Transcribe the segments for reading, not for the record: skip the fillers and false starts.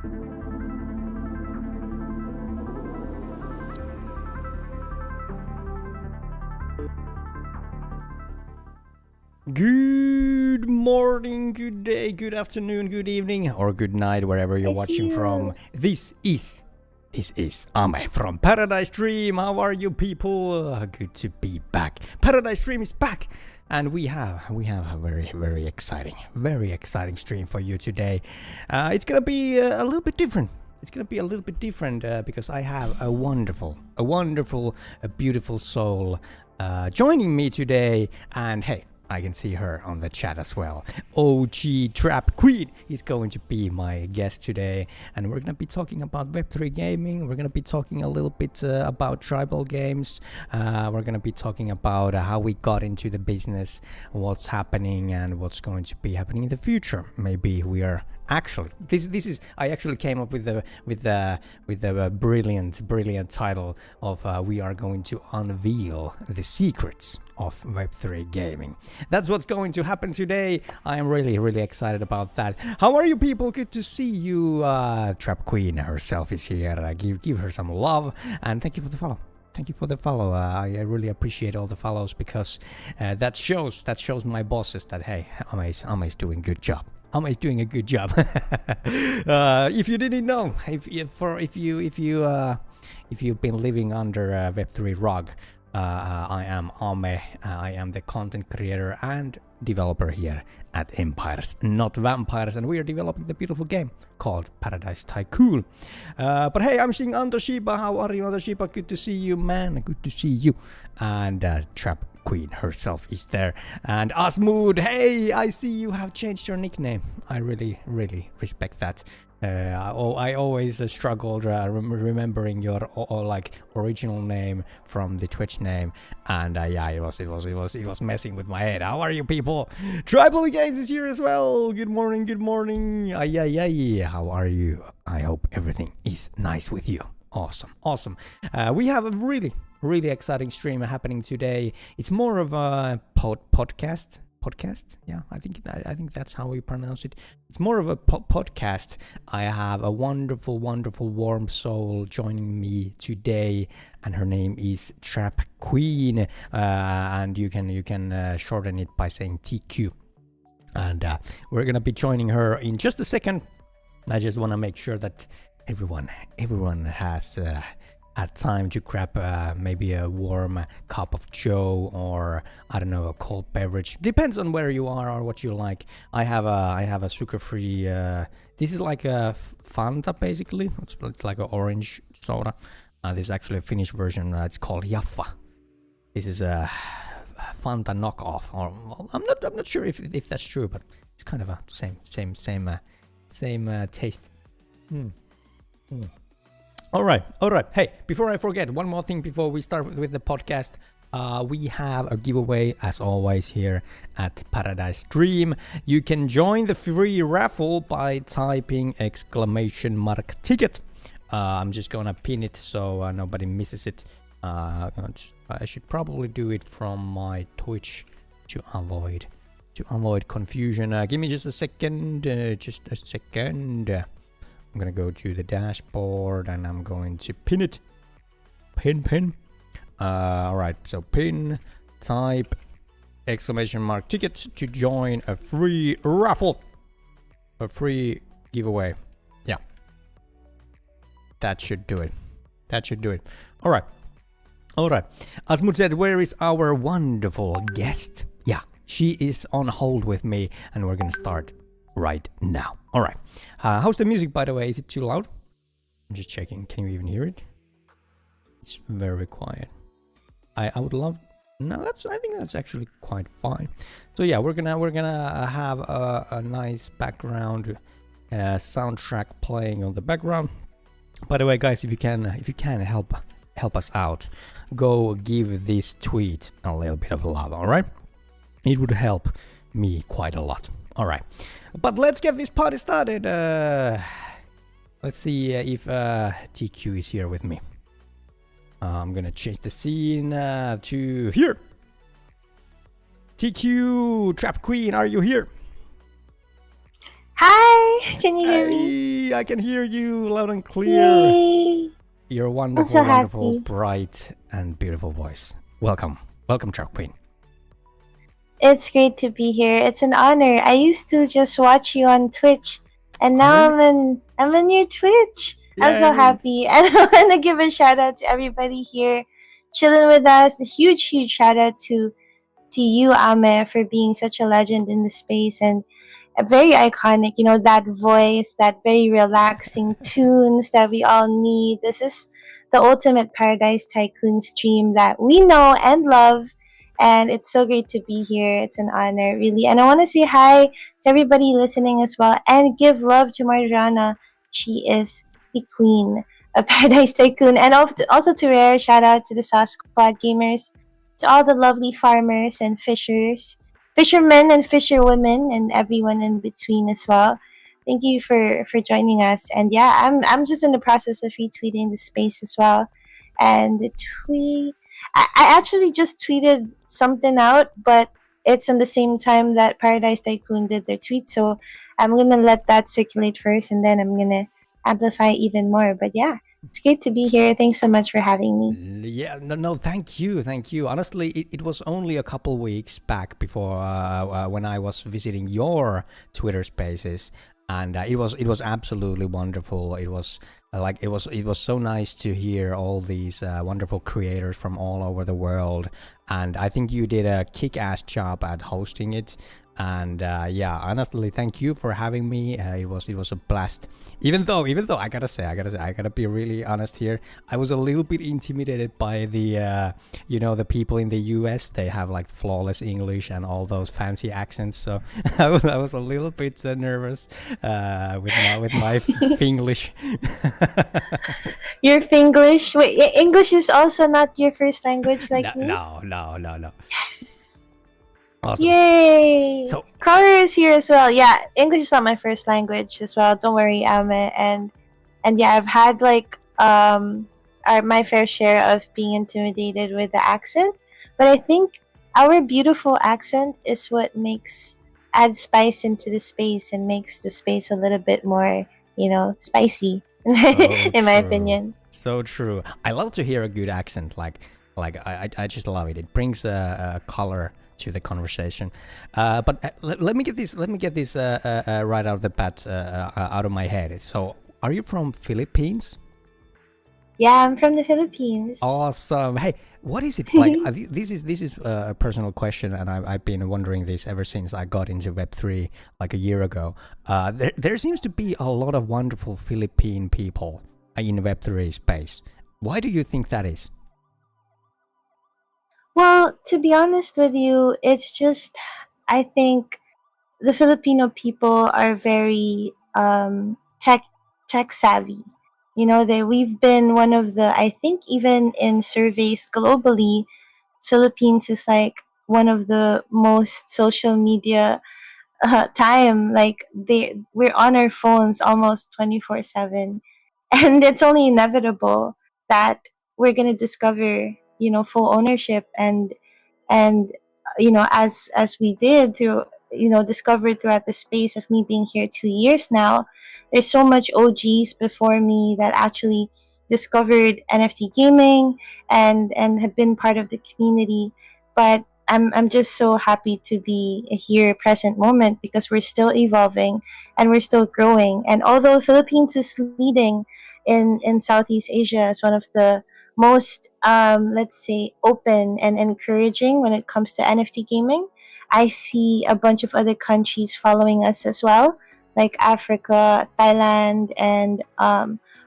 Good morning, good day, good afternoon, good evening, or good night, wherever you're watching from. This is Ame from Paradise Dream. How are you, people? Good to be back. Paradise Dream is back, and we have a very exciting stream for you today. It's gonna be a little bit different. It's gonna be a little bit different because I have a beautiful soul joining me today, and hey, I can see her on the chat as well. OG Trap Queen is going to be my guest today, and we're going to be talking about Web3 gaming. We're going to be talking a little bit about tribal games. We're going to be talking about how we got into the business, what's happening, and what's going to be happening in the future. Maybe we are actually I actually came up with the brilliant title of we are going to unveil the secrets of Web3 gaming. That's what's going to happen today. I am really excited about that. How are you, people? Good to see you. Trap Queen herself is here. Give her some love, and thank you for the follow. Thank you for the follow. I really appreciate all the follows because that shows my bosses that hey, Ame's doing good job. Ame is doing a good job. If you didn't know, if you've been living under a Web3 rug, I am Ame. I am the content creator and developer here at Empires, Not Vampires, and we are developing the beautiful game called Paradise Tycoon. But hey, I'm seeing Andoshiba. How are you, Andoshiba? Good to see you, man. Good to see you. And Trap Queen herself is there. And Asmood, hey, I see you have changed your nickname. I really respect that. I always struggled remembering your like original name from the Twitch name, and yeah, it was messing with my head. How are you, people? Tribal Games is here as well. Good morning. How are you? I hope everything is nice with you. Awesome. We have a really exciting stream happening today. It's more of a podcast. Yeah, I think that's how we pronounce it. It's more of a podcast. I have a wonderful warm soul joining me today, and her name is Trap Queen, and you can shorten it by saying TQ. And we're gonna be joining her in just a second. I just want to make sure that everyone has had time to grab maybe a warm cup of joe, or I don't know, a cold beverage. Depends on where you are or what you like. I have a sugar-free. This is like a Fanta basically. It's like an orange soda. This is actually a Finnish version. It's called Jaffa. This is a Fanta knockoff. Or well, I'm not sure if that's true, but it's kind of a same taste. All right. Hey, before I forget, one more thing before we start with the podcast. We have a giveaway as always here at Paradise Dream. You can join the free raffle by typing !ticket. I'm just gonna pin it so nobody misses it. I should probably do it from my Twitch to avoid confusion. Give me just a second. I'm gonna go to the dashboard and I'm going to pin it. Pin. Alright, so pin, type !ticket to join a free raffle. A free giveaway. Yeah. That should do it. Alright. Asmut said, where is our wonderful guest? Yeah, she is on hold with me, and we're gonna start right now. All right. How's the music, by the way? Is it too loud? I'm just checking. Can you even hear it? It's very quiet. I would love. No, I think that's actually quite fine. So yeah, we're gonna have a nice background soundtrack playing on the background. By the way, guys, if you can help us out, go give this tweet a little bit of love. All right, it would help me quite a lot. All right, but let's get this party started. Let's see if TQ is here with me. I'm gonna change the scene to here. TQ, Trap Queen, are you here? Hi, can you hear me? Hey, I can hear you loud and clear. Yay! Your I'm so wonderful, happy. bright, and beautiful voice. Welcome. Welcome, Chuck Queen. It's great to be here. It's an honor. I used to just watch you on Twitch, and Oh, now really? I'm in your Twitch. I'm so Yay! happy, and I want to give a shout out to everybody here chilling with us. A huge shout out to you, Ame, for being such a legend in the space and a very iconic, that voice, that very relaxing tunes that we all need. This is the ultimate Paradise Tycoon stream that we know and love. And it's so great to be here. It's an honor, really. And I want to say hi to everybody listening as well and give love to Marjana. She is the queen of Paradise Tycoon. And also to Rare, shout out to the Sauce Squad gamers, to all the lovely farmers and fishermen and fisherwomen and everyone in between as well. Thank you for joining us. And yeah, I'm just in the process of retweeting the space as well. And the tweet I actually just tweeted something out, but it's on the same time that Paradise Tycoon did their tweet, so I'm gonna let that circulate first and then I'm gonna amplify even more. But yeah, it's great to be here. Thanks so much for having me. Yeah, no, thank you. Honestly, it was only a couple weeks back before when I was visiting your Twitter Spaces, and it was absolutely wonderful. It was it was so nice to hear all these wonderful creators from all over the world, and I think you did a kick-ass job at hosting it. And yeah, honestly, thank you for having me. It was a blast. Even though I gotta be really honest here. I was a little bit intimidated by the people in the US. They have like flawless English and all those fancy accents. So I was a little bit nervous with my Finglish. Your Finglish, wait, English is also not your first language like No, me? no. Yes. Awesome. Yay! So Crowder is here as well. Yeah, English is not my first language as well. Don't worry, Ame. And yeah, I've had like my fair share of being intimidated with the accent, but I think our beautiful accent is what makes adds spice into the space and makes the space a little bit more, spicy. so In my true. opinion. So true. I love to hear a good accent. I just love it. It brings a color to the conversation. But let me get this. Let me get this right out of the bat, out of my head. So, are you from Philippines? Yeah, I'm from the Philippines. Awesome. Hey, what is it like? This is a personal question, and I've been wondering this ever since I got into Web3 like a year ago. There seems to be a lot of wonderful Philippine people in Web3 space. Why do you think that is? Well, to be honest with you, it's just I think the Filipino people are very tech savvy. We've been one of the, I think even in surveys globally, Philippines is like one of the most social media time. Like we're on our phones almost 24/7, and it's only inevitable that we're gonna discover full ownership and as we did through discovered throughout the space of me being here 2 years now. There's so much OGs before me that actually discovered NFT gaming and have been part of the community. But I'm just so happy to be here present moment because we're still evolving and we're still growing. And although Philippines is leading in Southeast Asia as one of the most let's say open and encouraging when it comes to NFT gaming, I see a bunch of other countries following us as well, like Africa, Thailand, and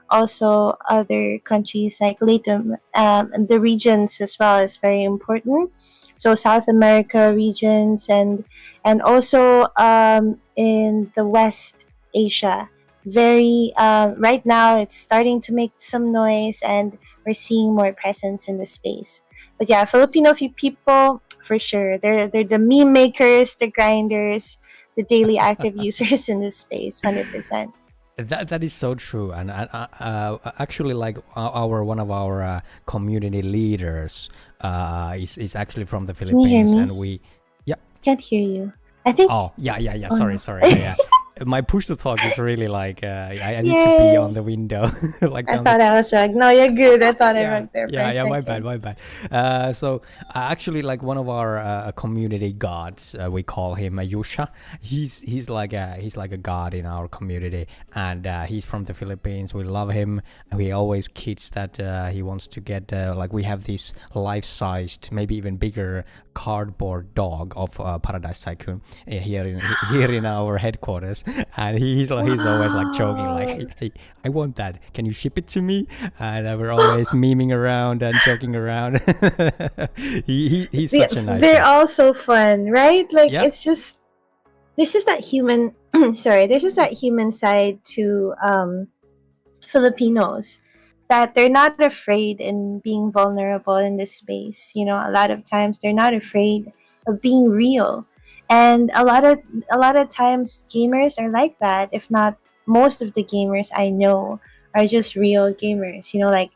also other countries like Latam. The regions as well is very important. So South America regions and also in the West Asia. Very right now, it's starting to make some noise and we're seeing more presence in the space. But yeah, Filipino people for sure. They're the meme makers, the grinders, the daily active users in this space, 100%. That is so true, and actually, like our one of our community leaders is actually from the Can you hear Philippines, and me? we, yeah. Can't hear you. I think. Oh, yeah. Oh Sorry, no. sorry. Yeah. My push to talk is really like I need to be on Yay! the window, like I on the thought I was rugged. No, you're good. I thought I yeah rugged there for a my bad second. my bad. So actually like one of our community gods, we call him Yusha. He's like a god in our community, and he's from the Philippines. We love him. We always kids that he wants to get like we have this life-sized, maybe even bigger cardboard dog of Paradise Tycoon here in our headquarters, and he's always like joking like, Wow. hey, I want that. Can you ship it to me? And we're always memeing around and joking around. He's such a nice They're guy. all so fun, right? Like Yeah, it's just there's just that human sorry, there's just that human side to Filipinos that they're not afraid in being vulnerable in this space. You know, a lot of times they're not afraid of being real. And a lot of times gamers are like that. If not most of the gamers I know are just real gamers. You know, like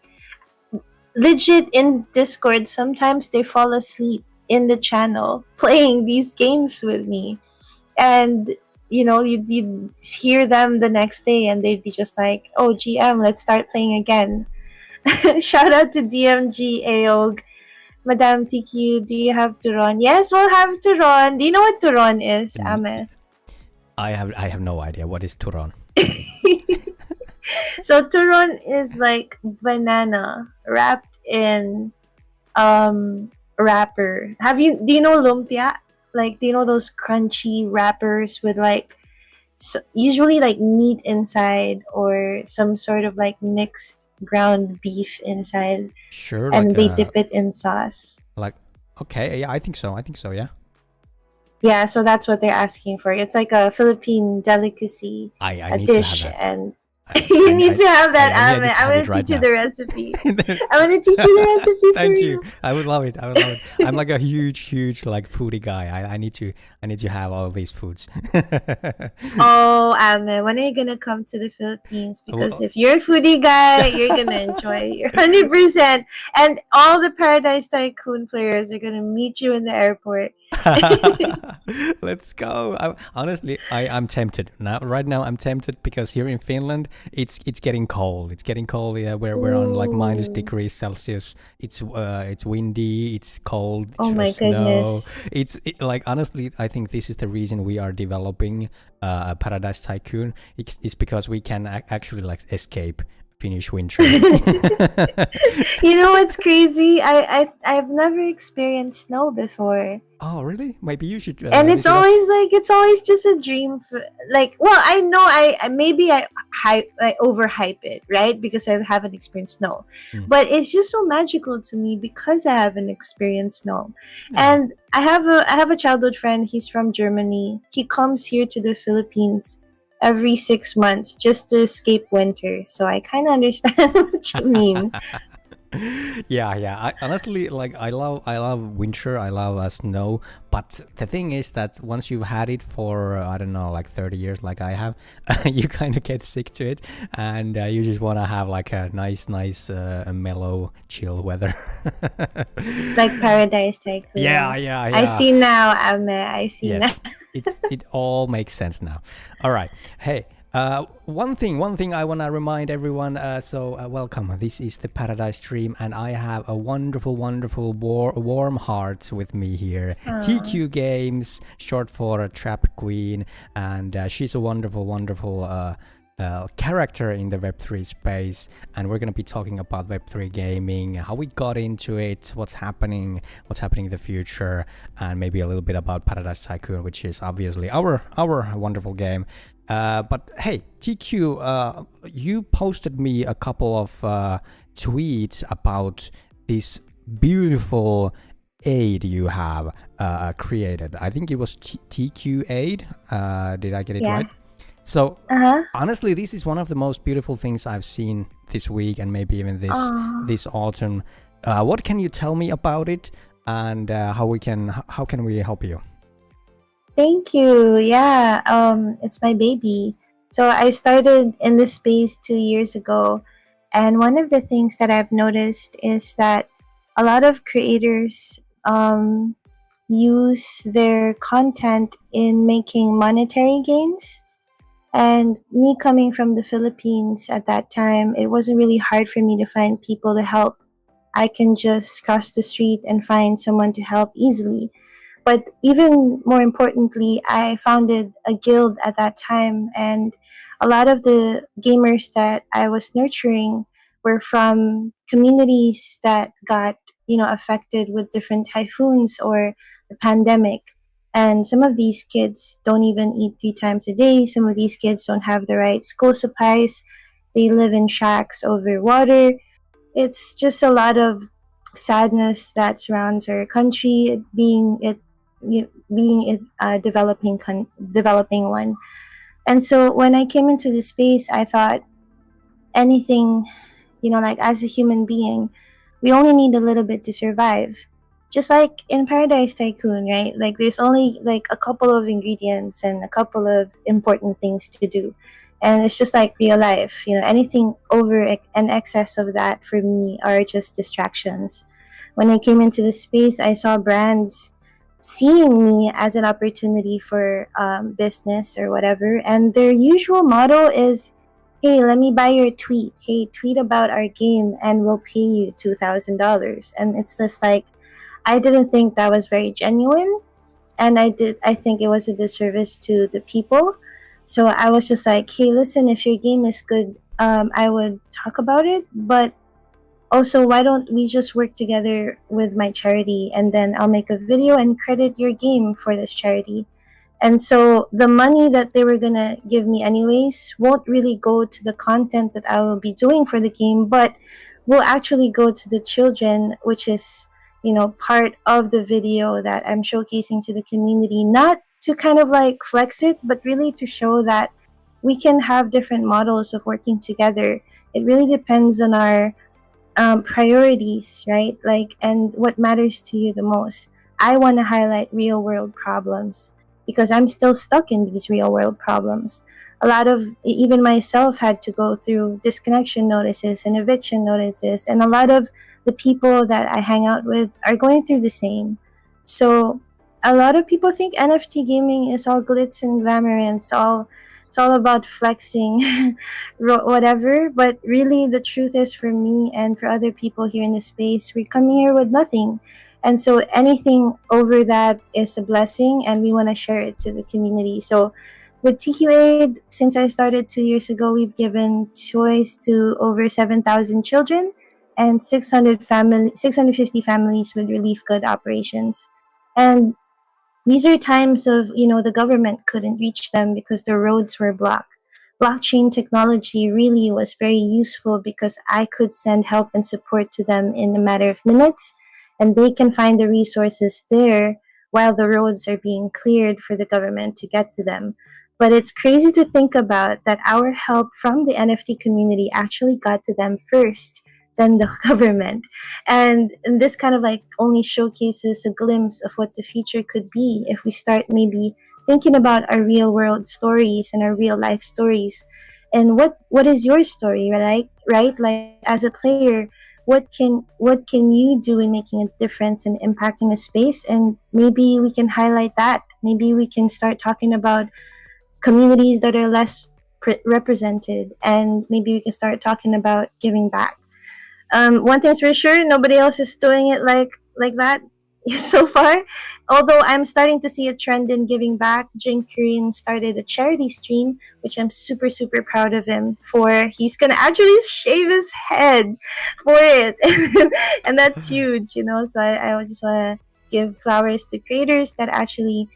legit in Discord sometimes they fall asleep in the channel playing these games with me. And you'd hear them the next day and they'd be just like, oh, GM, let's start playing again. Shout out to DMG AOG. Madam TQ, do you have Turon? Yes, we'll have Turon. Do you know what Turon is, mm, Ame? I have no idea what is Turon. So Turon is like banana wrapped in wrapper. Do you know lumpia? Like, do you know those crunchy wrappers with like usually like meat inside or some sort of like mixed ground beef inside, Sure, and they dip it in sauce. like okay, yeah, I think so. I think so. Yeah, Yeah, so that's what they're asking for. It's like a Philippine delicacy, I a need to have dish, that. and you need to have that, I Ame. need to I'm have gonna it right teach you now. the recipe. I'm gonna teach you the recipe for Thank you. you. I would love it. I would love it. I'm like a huge like foodie guy. I need to have all these foods. Oh, Ame, when are you gonna come to the Philippines? Because Well, if you're a foodie guy, you're gonna enjoy it 100%. And all the Paradise Tycoon players are gonna meet you in the airport. let's go. Honestly, I'm tempted now. Right now, I'm tempted because here in Finland, it's getting cold. It's getting cold. Yeah, we're on like minus Ooh. degrees Celsius. It's windy. It's cold. Oh my Snow. goodness. Like honestly, I think this is the reason we are developing a Paradise Tycoon. It's because we can actually like escape Finnish winter. You know what's crazy? I've never experienced snow before. Oh, really? Maybe you should And visit us. it's always just a dream for, like, well, I know maybe I overhype it, right? Because I haven't experienced snow. Mm. But it's just so magical to me because I haven't experienced snow. Yeah. And I have a childhood friend, he's from Germany. He comes here to the Philippines every 6 months just to escape winter. So I kind of understand what you mean. Yeah. Honestly, like I love winter. I love snow. But the thing is that once you've had it for I don't know, like 30 years, like I have, you kind of get sick to it, and you just want to have like a nice, mellow, chill weather. Like Paradise Tycoon. I Yeah. see now, Ame. I see now. Yes, it all makes sense now. All right. Hey, one thing I want to remind everyone. Welcome. This is the Paradise Stream, and I have a wonderful, warm heart with me here. Aw. TQ Games, short for Trap Queen, and she's a wonderful. Character in the Web3 space, and we're going to be talking about Web3 gaming, how we got into it, what's happening in the future, and maybe a little bit about Paradise Tycoon, which is obviously our wonderful game. But hey, TQ, you posted me a couple of tweets about this beautiful aid you have created. I think it was TQ aid. Did I get it Yeah. right? So Uh-huh. honestly, this is one of the most beautiful things I've seen this week and maybe even Aw. this autumn. What can you tell me about it, and how can we help you? Thank you. Yeah. It's my baby. So I started in this space 2 years ago, and one of the things that I've noticed is that a lot of creators use their content in making monetary gains. And me coming from the Philippines at that time, it wasn't really hard for me to find people to help. I can just cross the street and find someone to help easily. But even more importantly, I founded a guild at that time, and a lot of the gamers that I was nurturing were from communities that got, affected with different typhoons or the pandemic. And some of these kids don't even eat 3 times a day. Some of these kids don't have the right school supplies. They live in shacks over water. It's just a lot of sadness that surrounds our country, being it a developing one. And so when I came into this space, I thought anything, like as a human being, we only need a little bit to survive. Just like in Paradise Tycoon, right? Like there's only like a couple of ingredients and a couple of important things to do. And it's just like real life, anything over and excess of that for me are just distractions. When I came into the space, I saw brands seeing me as an opportunity for business or whatever. And their usual model is, hey, let me buy your tweet. Hey, tweet about our game and we'll pay you $2,000. And it's just like, I didn't think that was very genuine. And I think it was a disservice to the people. So I was just like, hey, listen, if your game is good, I would talk about it. But also, why don't we just work together with my charity, and then I'll make a video and credit your game for this charity. And so the money that they were gonna give me anyways won't really go to the content that I will be doing for the game, but will actually go to the children, which is, part of the video that I'm showcasing to the community, not to kind of like flex it, but really to show that we can have different models of working together. It really depends on our priorities, right? Like, and what matters to you the most. I want to highlight real world problems because I'm still stuck in these real world problems. A lot of, even myself, had to go through disconnection notices and eviction notices, and a lot of the people that I hang out with are going through the same. So a lot of people think NFT gaming is all glitz and glamour and it's all about flexing whatever, but really the truth is, for me and for other people here in the space, we come here with nothing. And so anything over that is a blessing, and we want to share it to the community. So with TQ Aid, since I started 2 years ago, we've given choice to over 7,000 children and 650 families with relief good operations. And these are times of, the government couldn't reach them because the roads were blocked. Blockchain technology really was very useful because I could send help and support to them in a matter of minutes, and they can find the resources there while the roads are being cleared for the government to get to them. But it's crazy to think about that our help from the NFT community actually got to them first than the government. And this kind of like only showcases a glimpse of what the future could be if we start maybe thinking about our real world stories and our real life stories. And what is your story, right? Like as a player, what can you do in making a difference and impacting a space? And maybe we can highlight that. Maybe we can start talking about communities that are less represented, and maybe we can start talking about giving back. One thing's for sure, nobody else is doing it like that so far. Although I'm starting to see a trend in giving back. Jim Korean started a charity stream, which I'm super super proud of him for. He's gonna actually shave his head for it, and that's huge, So I just want to give flowers to creators that actually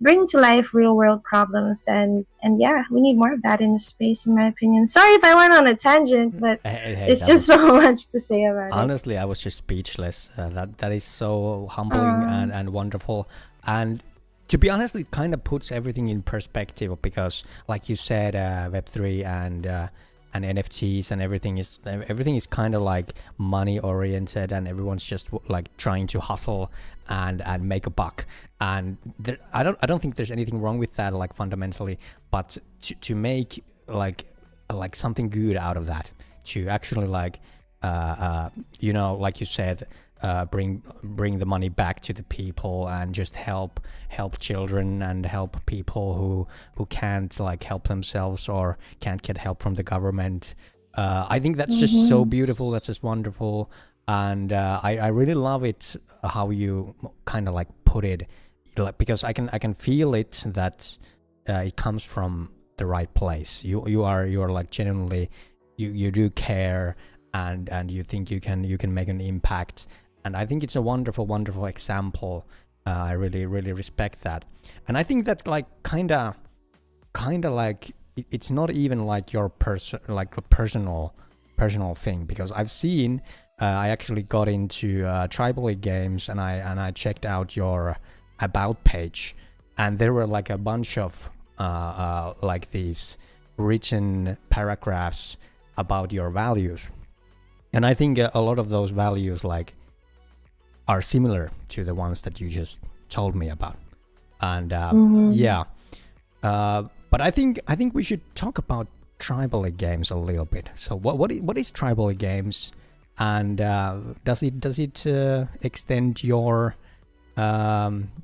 bring to life real world problems, and yeah, we need more of that in the space, in my opinion. Sorry if I went on a tangent, but Hey, it's just so much to say about it. Honestly, I was just speechless. That is so humbling and wonderful. And to be honest, it kind of puts everything in perspective because, like you said, Web3 and NFTs and everything is kind of like money oriented, and everyone's just like trying to hustle and make a buck. And I don't think there's anything wrong with that, like fundamentally, but to make like something good out of that, to actually like like you said, bring the money back to the people and just help children and help people who can't like help themselves or can't get help from the government. I think that's just so Mm-hmm. beautiful. That's just wonderful, and I really love it how you kind of like put it, like, because I can feel it that it comes from the right place. You are like genuinely, you do care, and you think you can make an impact, and I think it's a wonderful example. I really respect that, and I think that like kind of like it's not even like your like a personal thing, because I've seen I actually got into tribal games, and I checked out your about page, and there were like a bunch of like these written paragraphs about your values, and I think a lot of those values like are similar to the ones that you just told me about, and Mm-hmm. yeah. But I think we should talk about tribal games a little bit. So what is tribal games, and does it extend your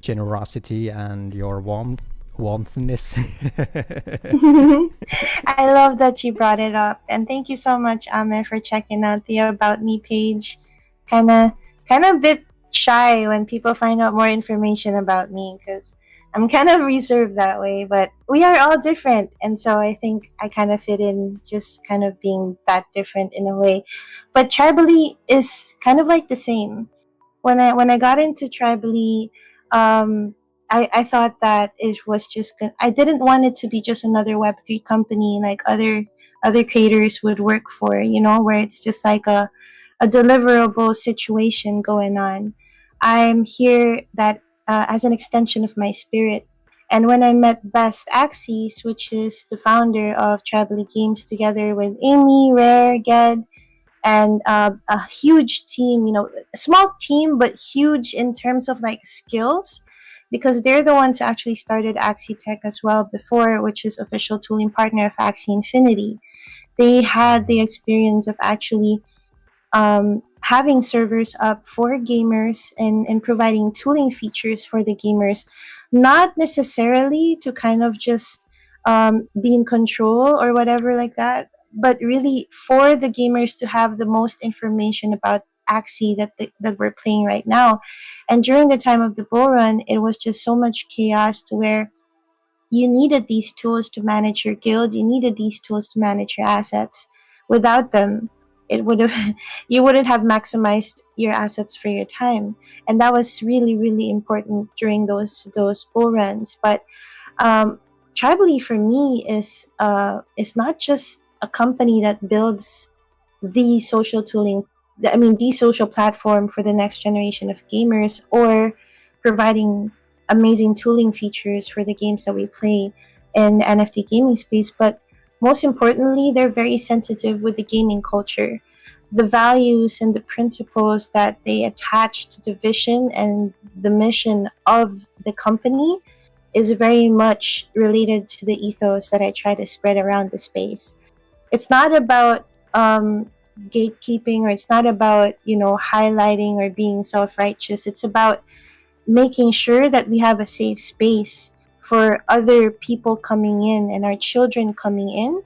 generosity and your warmthness? I love that you brought it up, and thank you so much, Ame, for checking out the About Me page. Kind of, kind of a bit shy when people find out more information about me because I'm kind of reserved that way. But we are all different, and so I think I kind of fit in, just kind of being that different in a way. But tribally is kind of like the same. When I got into tribally, um, I thought that it was just good. I didn't want it to be just another Web3 company like other creators would work for, where it's just like a deliverable situation going on. I'm here that as an extension of my spirit. And when I met Best Axis, which is the founder of Tribally Games, together with Amy, Rare, Ged, and a huge team, a small team but huge in terms of like skills, because they're the ones who actually started Axie Tech as well before, which is official tooling partner of Axie Infinity. They had the experience of actually having servers up for gamers and providing tooling features for the gamers, not necessarily to kind of just be in control or whatever like that, but really for the gamers to have the most information about Axie that we're playing right now. And during the time of the bull run, it was just so much chaos to where you needed these tools to manage your guild, you needed these tools to manage your assets. Without them, it would have you wouldn't have maximized your assets for your time. And that was really important during those bull runs. But um tribally for me is not just a company that builds the social tooling, the social platform for the next generation of gamers, or providing amazing tooling features for the games that we play in the NFT gaming space. But most importantly, they're very sensitive with the gaming culture. The values and the principles that they attach to the vision and the mission of the company is very much related to the ethos that I try to spread around the space. It's not about gatekeeping, or it's not about highlighting or being self-righteous. It's about making sure that we have a safe space for other people coming in and our children coming in,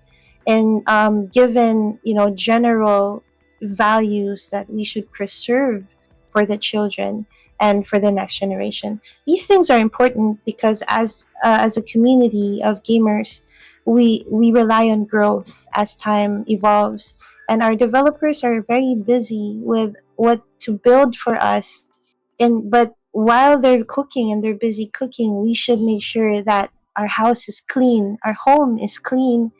and given general values that we should preserve for the children and for the next generation. These things are important because as a community of gamers, we rely on growth as time evolves, and our developers are very busy with what to build for us. And but while they're cooking and they're busy cooking, we should make sure that our house is clean, our home is clean,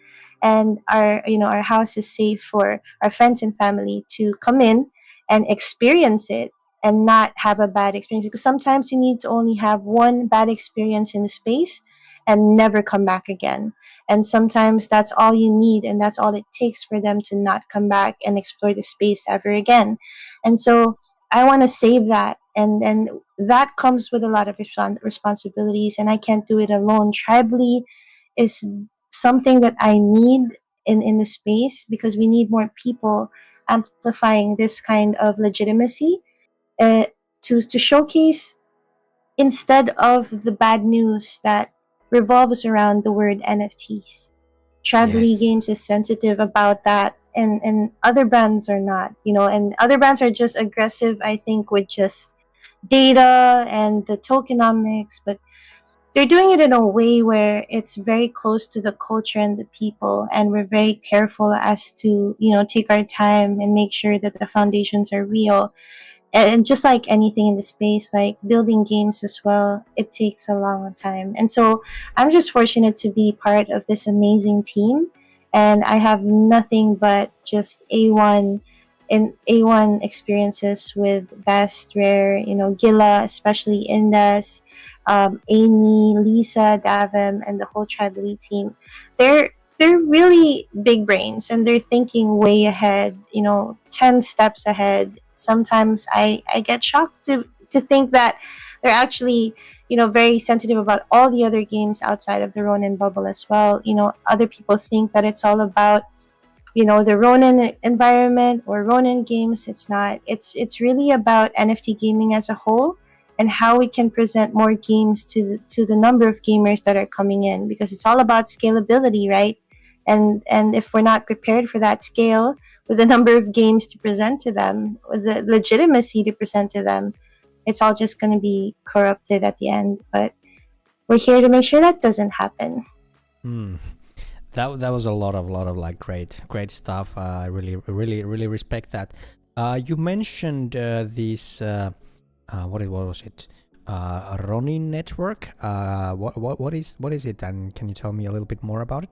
and our house is safe for our friends and family to come in and experience it, and not have a bad experience, because sometimes you need to only have one bad experience in the space and never come back again. And sometimes that's all you need, and that's all it takes for them to not come back and explore the space ever again. And so I want to save that, and that comes with a lot of responsibilities, and I can't do it alone. Tribally is something that I need in the space, because we need more people amplifying this kind of legitimacy, uh, to showcase, instead of the bad news that revolves around the word NFTs. Tribally Yes. Games is sensitive about that, and other brands are not, and other brands are just aggressive, I think, with just data and the tokenomics, but they're doing it in a way where it's very close to the culture and the people, and we're very careful as to take our time and make sure that the foundations are real. And just like anything in the space, like building games as well, it takes a long time. And so I'm just fortunate to be part of this amazing team, and I have nothing but just A1 experiences with Best, Rare, Gila, especially Indes, Amy, Lisa, Davim, and the whole Tribally team. They're really big brains, and they're thinking way ahead, 10 steps ahead. Sometimes I get shocked to think that they're actually, very sensitive about all the other games outside of the Ronin bubble as well. Other people think that it's all about, the Ronin environment or Ronin games. It's not. It's really about NFT gaming as a whole, and how we can present more games to the number of gamers that are coming in, because it's all about scalability, right? And if we're not prepared for that scale, with the number of games to present to them, with the legitimacy to present to them, it's all just going to be corrupted at the end. But we're here to make sure that doesn't happen. Hmm. That was a lot of like great stuff. I really respect that. You mentioned this what was it? Ronin network. What is it? And can you tell me a little bit more about it?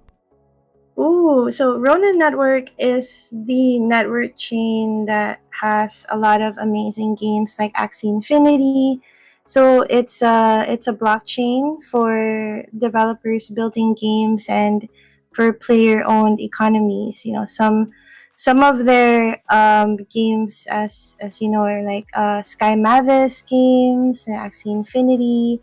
Ooh, so Ronin Network is the network chain that has a lot of amazing games like Axie Infinity. So it's a blockchain for developers building games and for player-owned economies. Some of their games, as you know, are like Sky Mavis games, Axie Infinity.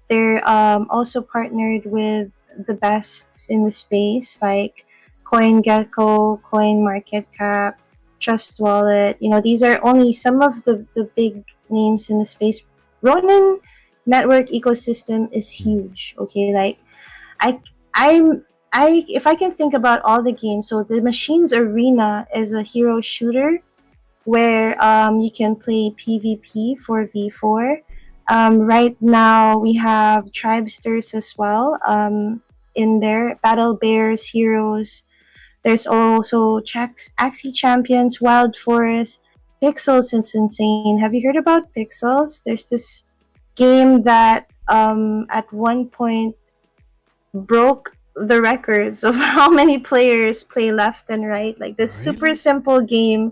They're also partnered with the bests in the space like CoinGecko, CoinMarketCap, Trust Wallet. These are only some of the big names in the space. Ronin network ecosystem is huge. Okay, like I I'm I if I can think about all the games, so the Machines Arena is a hero shooter where you can play PvP 4v4. Right now, we have Tribesters as well in there. Battle Bears, Heroes. There's also Axie Champions, Wild Forest. Pixels is insane. Have you heard about Pixels? There's this game that at one point broke the records of how many players play left and right. Like this super Really? simple game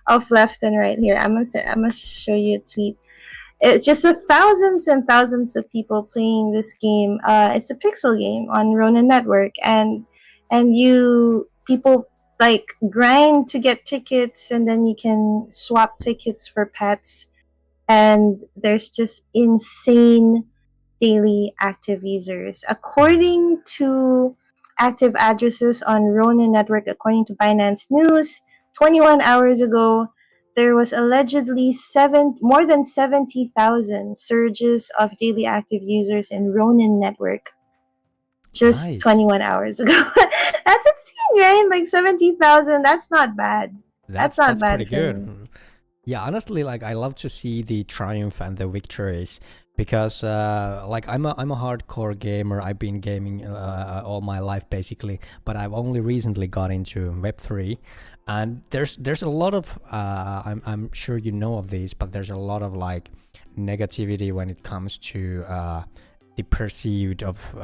of left and right. Here, I'm gonna show you a tweet. It's just thousands and thousands of people playing this game. It's a pixel game on Ronin Network, and you people like grind to get tickets, and then you can swap tickets for pets. And there's just insane daily active users. According to active addresses on Ronin Network, according to Binance News, 21 hours ago, there was allegedly more than 70,000 surges of daily active users in Ronin Network just Nice. 21 hours ago. That's insane, right? Like 70,000, that's not bad. That's not That's pretty bad for me. good. Yeah, honestly, like I love to see the triumph and the victories because, like I'm a hardcore gamer. I've been gaming all my life basically, but I've only recently got into Web3, and there's a lot of I'm sure you know of these, but there's a lot of like negativity when it comes to the perceived of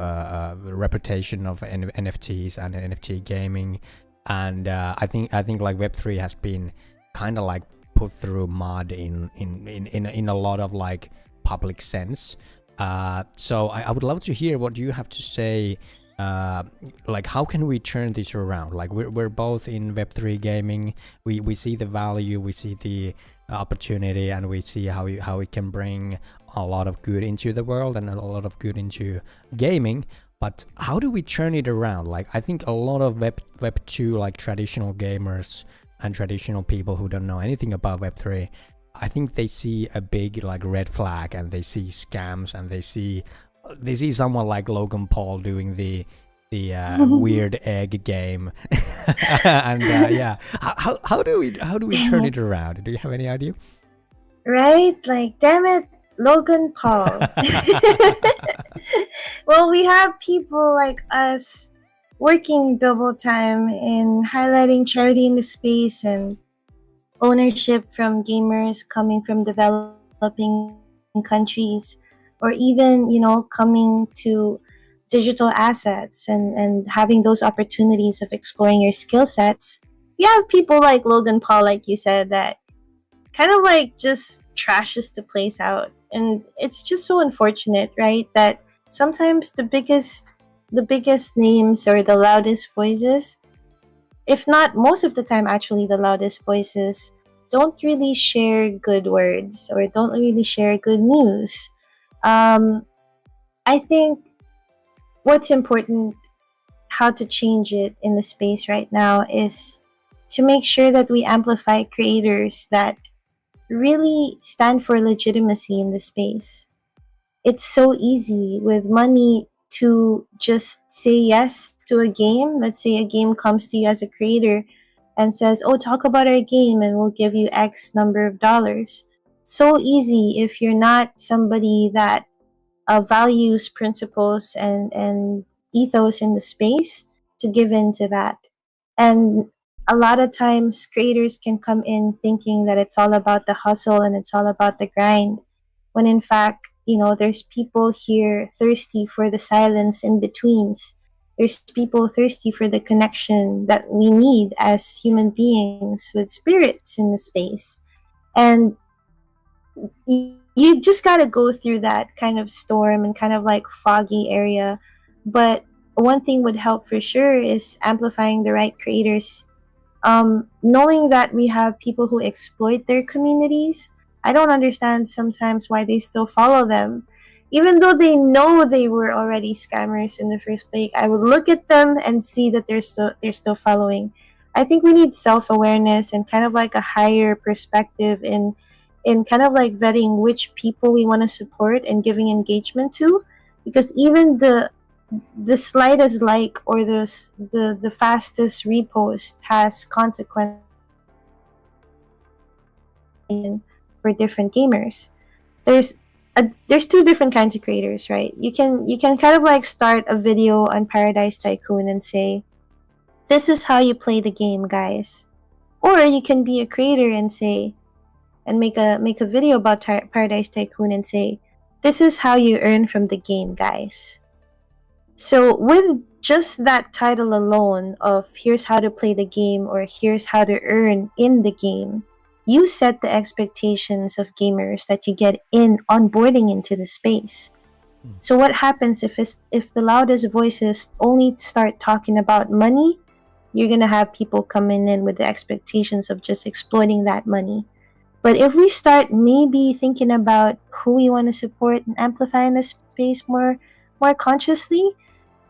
reputation of NFTs and NFT gaming, and I think like Web3 has been kind of like put through mud in a lot of like public sense. So I would love to hear what you have to say. Like how can we turn this around? Like we're both in Web3 gaming. We see the value, we see the opportunity, and we see how it can bring a lot of good into the world and a lot of good into gaming. But how do we turn it around? Like I think a lot of Web2 like traditional gamers and traditional people who don't know anything about Web3, I think they see a big like red flag, and they see scams, and they see someone like Logan Paul doing the weird egg game, and yeah, how do we turn Dang it. it around? Do you have any idea? Right? Like, damn it, Logan Paul. Well, we have people like us working double time in highlighting charity in the space and ownership from gamers coming from developing countries, or even, coming to digital assets and having those opportunities of exploring your skill sets. You have people like Logan Paul, like you said, that kind of like just trashes the place out. And it's just so unfortunate, right? That sometimes the biggest names or the loudest voices, if not most of the time actually the loudest voices, don't really share good words or don't really share good news. Um, I think what's important, how to change it in the space right now, is to make sure that we amplify creators that really stand for legitimacy in the space. It's so easy with money to just say yes to a game. Let's say a game comes to you as a creator and says, "Oh, talk about our game and we'll give you X number of dollars." So easy if you're not somebody that values principles and ethos in the space to give in to that. And a lot of times creators can come in thinking that it's all about the hustle and it's all about the grind, when in fact, there's people here thirsty for the silence in betweens. There's people thirsty for the connection that we need as human beings with spirits in the space. And you just got to go through that kind of storm and kind of like foggy area. But one thing would help for sure is amplifying the right creators. Knowing that we have people who exploit their communities, I don't understand sometimes why they still follow them. Even though they know they were already scammers in the first place, I would look at them and see that they're still following. I think we need self-awareness and kind of like a higher perspective in kind of like vetting which people we want to support and giving engagement to, because even the slightest like or the fastest repost has consequences for different gamers. There's there's two different kinds of creators, right? You can kind of like start a video on Paradise Tycoon and say, "This is how you play the game, guys." Or you can be a creator and say, and make a video about Paradise Tycoon and say, "This is how you earn from the game, guys." So with just that title alone of "here's how to play the game" or "here's how to earn in the game," you set the expectations of gamers that you get in onboarding into the space. So what happens if the loudest voices only start talking about money? You're gonna have people coming in with the expectations of just exploiting that money. But if we start maybe thinking about who we want to support and amplify in the space more consciously,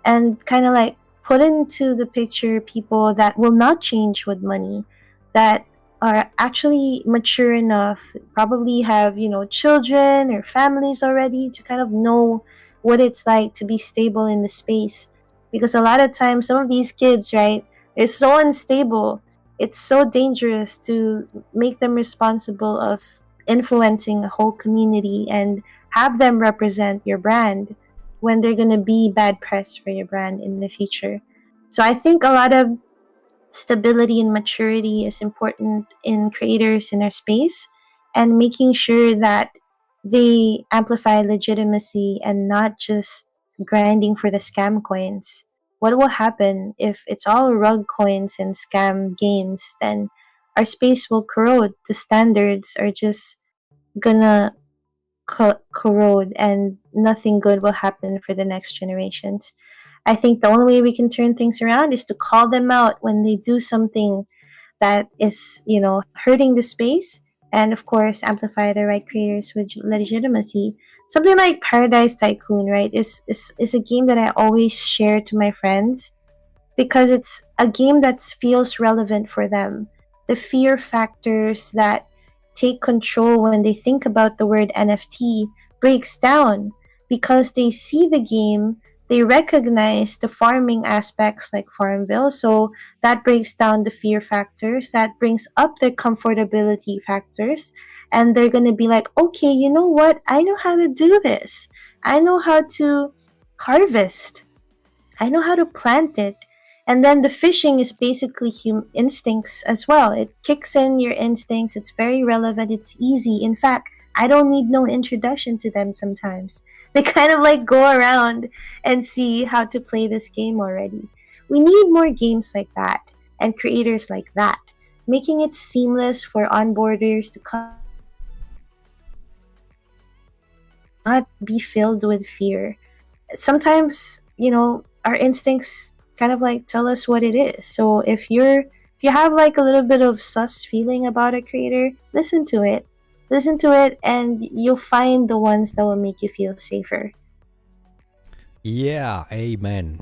and kind of like put into the picture people that will not change with money, that are actually mature enough, probably have, children or families already, to kind of know what it's like to be stable in the space. Because a lot of times some of these kids, right, they're so unstable. It's so dangerous to make them responsible of influencing a whole community and have them represent your brand when they're going to be bad press for your brand in the future. So I think a lot of stability and maturity is important in creators in our space, and making sure that they amplify legitimacy and not just grinding for the scam coins. What will happen if it's all rug coins and scam games? Then our space will corrode. The standards are just gonna corrode, and nothing good will happen for the next generations. I think the only way we can turn things around is to call them out when they do something that is, hurting the space, and of course, amplify the right creators with legitimacy. Something like Paradise Tycoon, right, is a game that I always share to my friends because it's a game that feels relevant for them. The fear factors that take control when they think about the word NFT breaks down because they see the game, they recognize the farming aspects like Farmville. So that breaks down the fear factors, that brings up the comfortability factors, and they're going to be like, okay, you know what? I know how to do this. I know how to harvest. I know how to plant it. And then the fishing is basically instincts as well. It kicks in your instincts. It's very relevant. It's easy. In fact, I don't need no introduction to them sometimes. They kind of like go around and see how to play this game already. We need more games like that and creators like that, making it seamless for onboarders to come not be filled with fear. Sometimes, our instincts kind of like tell us what it is. So if you have like a little bit of sus feeling about a creator, listen to it. Listen to it and you'll find the ones that will make you feel safer. Yeah, amen.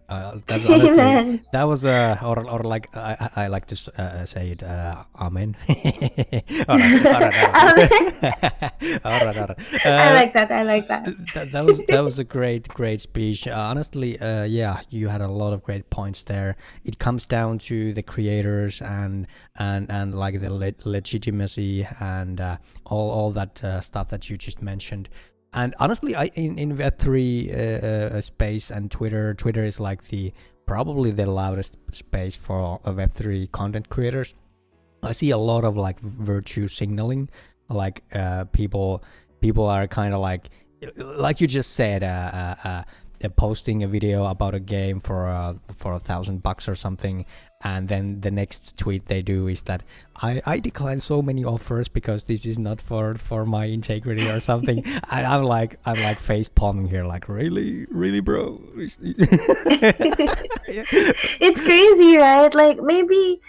That's honestly Amen. that was or like I like to say it amen. Alright. I like that. I like that. That was a great speech. Honestly, yeah, you had a lot of great points there. It comes down to the creators and like the legitimacy and all that stuff that you just mentioned. And honestly, in Web3 space and Twitter is like probably the loudest space for Web3 content creators. I see a lot of like virtue signaling, like people are kind of like you just said, posting a video about a game for $1,000 or something, and then the next tweet they do is that I decline so many offers because this is not for my integrity or something. And I'm like face palming here, like really bro. It's crazy, right? Like maybe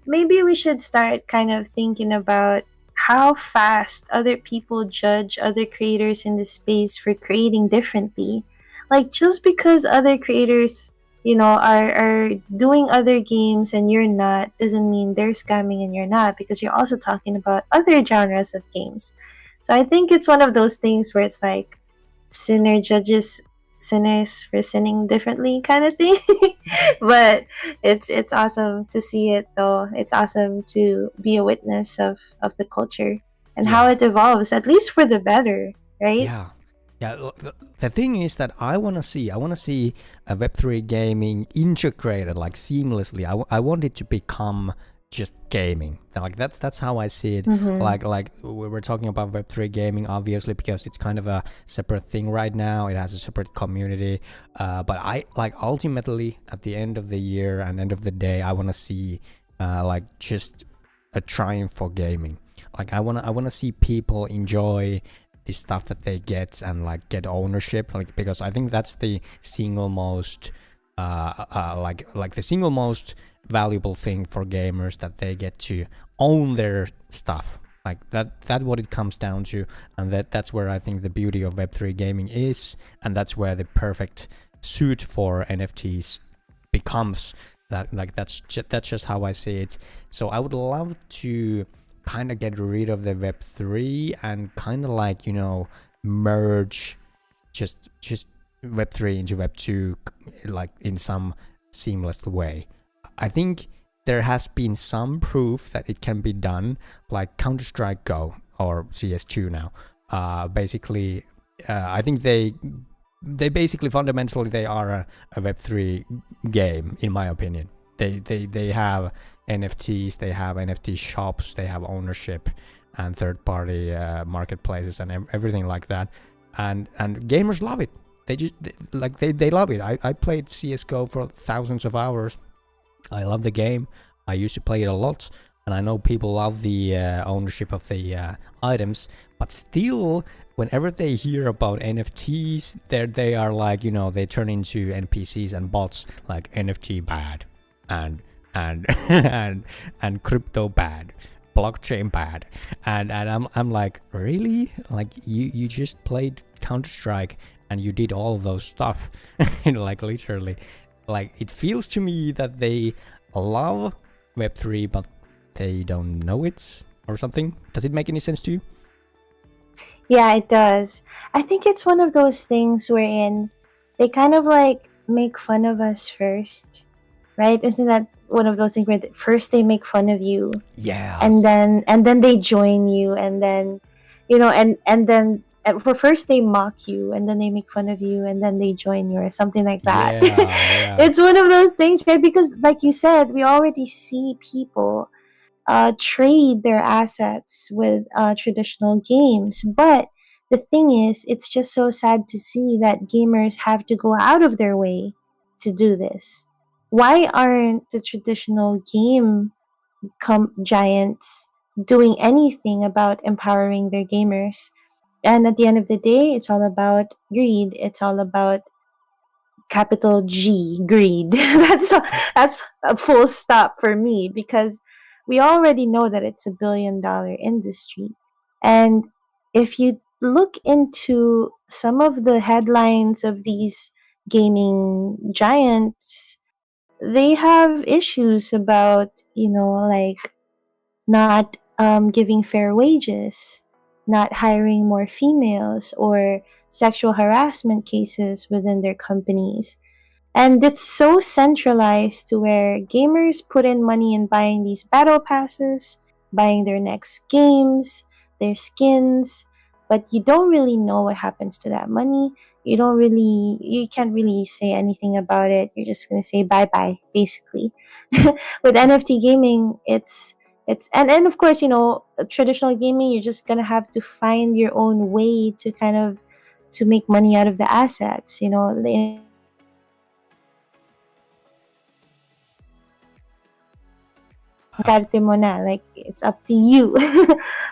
we should start kind of thinking about how fast other people judge other creators in the space for creating differently. Like just because other creators, are doing other games and you're not, doesn't mean they're scamming and you're not, because you're also talking about other genres of games. So I think it's one of those things where it's like sinner judges sinners for sinning differently kind of thing. But it's awesome to see it though. It's awesome to be a witness of the culture and how Yeah. it evolves, at least for the better, right? Yeah, look, the thing is that I want to see a Web3 gaming integrated like seamlessly. I want it to become just gaming. Like that's how I see it. Mm-hmm. Like we were talking about Web3 gaming, obviously, because it's kind of a separate thing right now. It has a separate community. But I like ultimately at the end of the year and end of the day, I want to see like just a triumph for gaming. Like I wanna see people enjoy the stuff that they get and like get ownership, like, because I think that's the single most like the single most valuable thing for gamers, that they get to own their stuff. Like that's what it comes down to, and that's where I think the beauty of Web3 gaming is, and that's where the perfect suit for NFTs becomes. That like that's just how I see it. So I would love to kind of get rid of the Web3 and kind of like, merge just Web3 into Web2 like in some seamless way. I think there has been some proof that it can be done, like Counter-Strike Go or CS2 now. Basically, I think they basically fundamentally they are a Web3 game, in my opinion. They have NFTs, they have NFT shops, they have ownership and third-party marketplaces and everything like that, and gamers love it. They love it. I played CS:GO for thousands of hours. I love the game. I used to play it a lot, and I know people love the ownership of the items. But still, whenever they hear about NFTs, they are like, they turn into NPCs and bots, like NFT bad, and and crypto bad, blockchain bad, and I'm like, really? Like you just played Counter-Strike and you did all of those stuff. Like literally, like it feels to me that they love Web3 but they don't know it. or something? Does it make any sense to you? Yeah, it does. I think it's one of those things wherein they kind of like make fun of us first, right? Isn't that one of those things where first they make fun of you, Yes. and then they join you, and then and then for first they mock you, and then they make fun of you, and then they join you, or something like that. Yeah, yeah. It's one of those things, right? Because like you said, we already see people trade their assets with traditional games. But the thing is, it's just so sad to see that gamers have to go out of their way to do this. Why aren't the traditional game giants doing anything about empowering their gamers? And at the end of the day, it's all about greed. It's all about capital G, greed. That's a full stop for me, because we already know that it's $1 billion industry. And if you look into some of the headlines of these gaming giants, they have issues about, like not giving fair wages, not hiring more females, or sexual harassment cases within their companies. And it's so centralized to where gamers put in money in buying these battle passes, buying their next games, their skins, but you don't really know what happens to that money. You can't really say anything about it. You're just going to say bye bye, basically. With NFT gaming, and of course, traditional gaming, you're just going to have to find your own way to kind of to make money out of the assets. The diskarte mo na. Like, it's up to you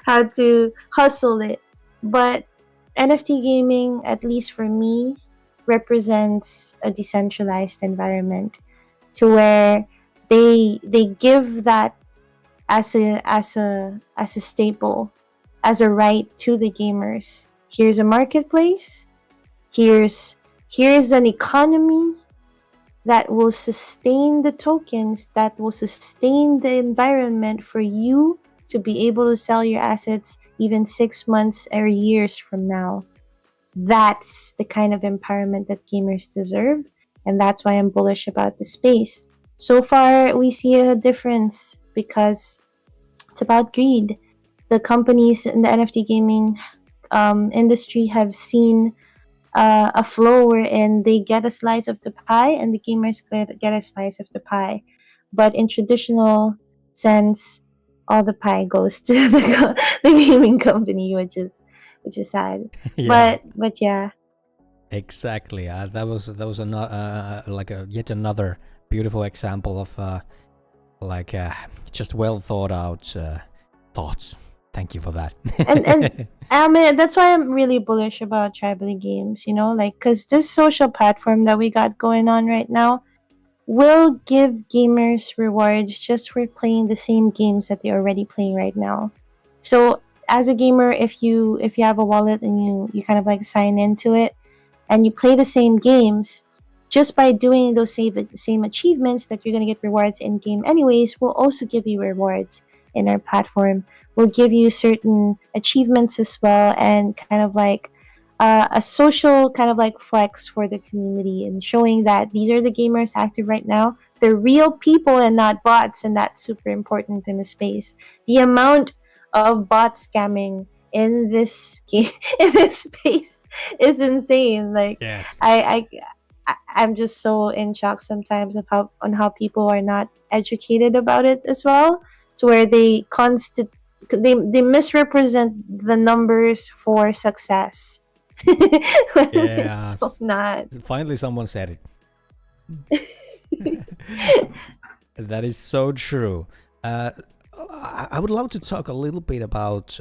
how to hustle it. But NFT gaming, at least for me, represents a decentralized environment to where they give that as a staple, as a right to the gamers. Here's a marketplace. Here's an economy that will sustain the tokens, that will sustain the environment for you to be able to sell your assets even 6 months or years from now. That's the kind of empowerment that gamers deserve, and that's why I'm bullish about the space. So far, we see a difference because it's about greed. The companies in the NFT gaming industry have seen a flow wherein they get a slice of the pie and the gamers get a slice of the pie. But in traditional sense, all the pie goes to the gaming company, which is sad. Yeah, But yeah, exactly. That was like yet another beautiful example of like just well thought out thoughts. Thank you for that. and I mean, that's why I'm really bullish about tribal games. Like, because this social platform that we got going on right now will give gamers rewards just for playing the same games that they're already playing right now. So as a gamer, if you have a wallet and you kind of like sign into it and you play the same games, just by doing those same achievements that you're going to get rewards in game anyways, will also give you rewards in our platform. We'll give you certain achievements as well, and kind of like a social kind of like flex for the community, and showing that these are the gamers active right now. They're real people and not bots, and that's super important in the space. The amount of bot scamming in this game in this space is insane. Like, Yes. I'm just so in shock sometimes of how people are not educated about it as well, to where they misrepresent the numbers for success. When it's so Yes. not. Finally, someone said it. That is so true. I would love to talk a little bit about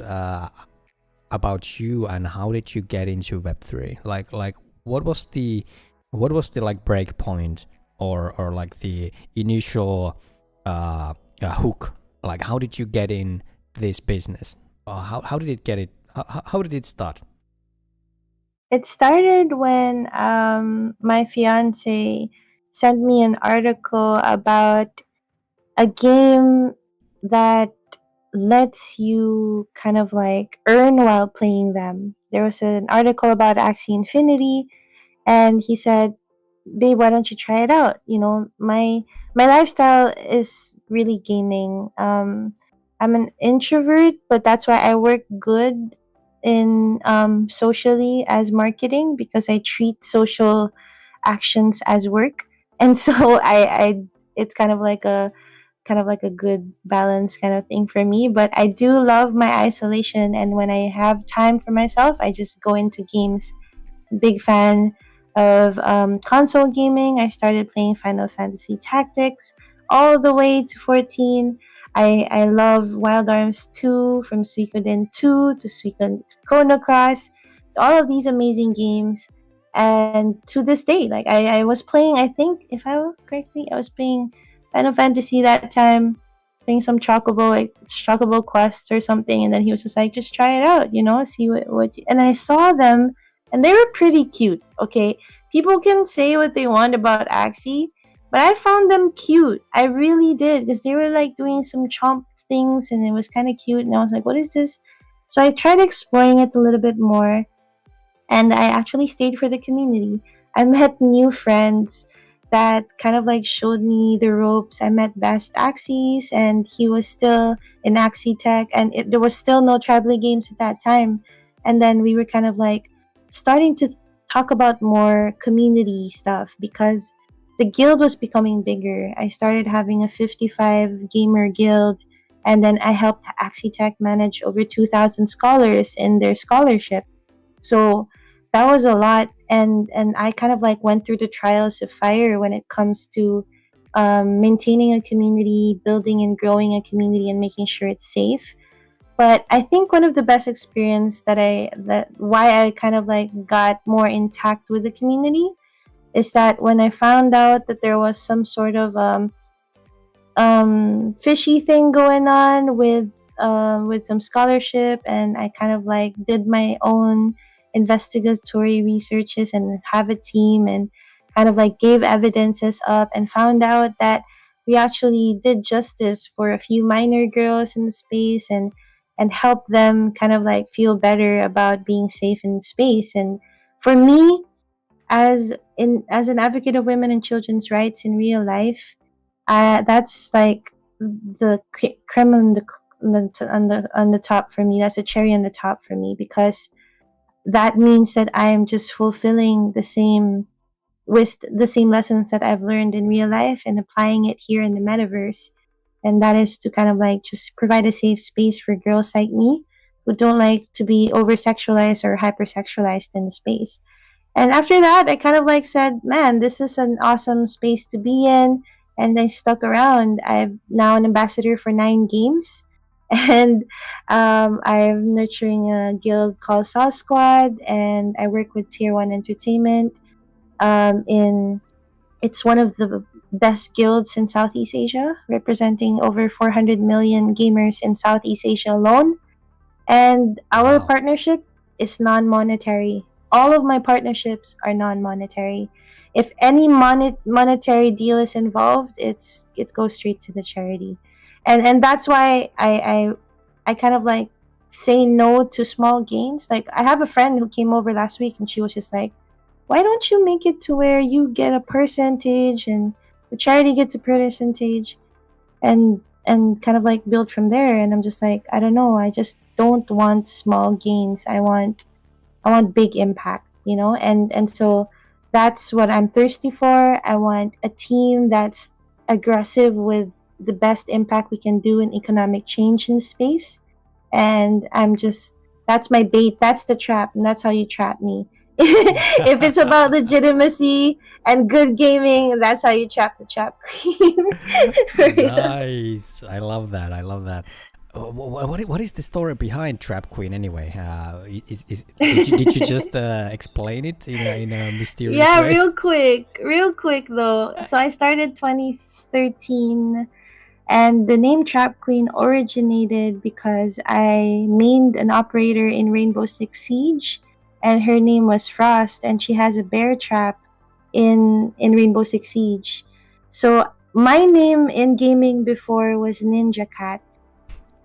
you and how did you get into Web3? Like what was the like break point or like the initial hook? Like how did you get in this business? How did it get it? How did it start? It started when my fiance sent me an article about a game that lets you kind of like earn while playing them. There was an article about Axie Infinity, and he said, "Babe, why don't you try it out?" My lifestyle is really gaming. I'm an introvert, but that's why I work good in socially as marketing, because I treat social actions as work, and so I it's kind of like a good balance kind of thing for me. But I do love my isolation, and when I have time for myself, I just go into games. Big fan of console gaming. I started playing Final Fantasy Tactics all the way to 14. I love Wild Arms 2, from Suikoden 2 to Suikoden Chrono Cross. So all of these amazing games. And to this day, like I was playing, I think, if I remember correctly, I was playing Final Fantasy that time, playing some Chocobo quests or something, and then he was just like, just try it out, see and I saw them, and they were pretty cute. Okay, people can say what they want about Axie, but I found them cute. I really did, because they were like doing some chomp things, and it was kind of cute. And I was like, "What is this?" So I tried exploring it a little bit more, and I actually stayed for the community. I met new friends that kind of like showed me the ropes. I met Best Axis, and he was still in Axie Tech, and there was still no Tribally games at that time. And then we were kind of like starting to talk about more community stuff, because the guild was becoming bigger. I started having a 55 gamer guild, and then I helped Axie Tech manage over 2,000 scholars in their scholarship. So that was a lot, and I kind of like went through the trials of fire when it comes to maintaining a community, building and growing a community, and making sure it's safe. But I think one of the best experience that why I kind of like got more intact with the community is that when I found out that there was some sort of fishy thing going on with some scholarship, and I kind of like did my own investigatory researches and have a team, and kind of like gave evidences up, and found out that we actually did justice for a few minor girls in the space, and help them kind of like feel better about being safe in space. And for me, as an advocate of women and children's rights in real life, that's like the creme on the top for me. That's a cherry on the top for me, because that means that I am just fulfilling the same lessons that I've learned in real life, and applying it here in the metaverse. And that is to kind of like just provide a safe space for girls like me, who don't like to be over sexualized or hypersexualized in the space. And after that, I kind of like said, man, this is an awesome space to be in. And I stuck around. I'm now an ambassador for 9 games. And I'm nurturing a guild called Saw Squad. And I work with Tier 1 Entertainment. In It's one of the best guilds in Southeast Asia, representing over 400 million gamers in Southeast Asia alone. And our Wow. partnership is non-monetary. All of my partnerships are non-monetary. If any monetary deal is involved, it goes straight to the charity. And that's why I kind of like say no to small gains. Like, I have a friend who came over last week, and she was just like, "Why don't you make it to where you get a percentage and the charity gets a percentage?" And kind of like build from there. And I'm just like, I don't know, I just don't want small gains. I want big impact, and so that's what I'm thirsty for. I want a team that's aggressive with the best impact we can do in economic change in space. And that's my bait, that's the trap, and that's how you trap me. If it's about legitimacy and good gaming, that's how you trap the trap queen. Yeah. Nice. I love that. I love that. What is the story behind Trap Queen anyway? Did you just explain it in a mysterious Yeah, way? real quick though. So I started 2013, and the name Trap Queen originated because I mained an operator in Rainbow Six Siege, and her name was Frost, and she has a bear trap in Rainbow Six Siege. So my name in gaming before was Ninja Cat.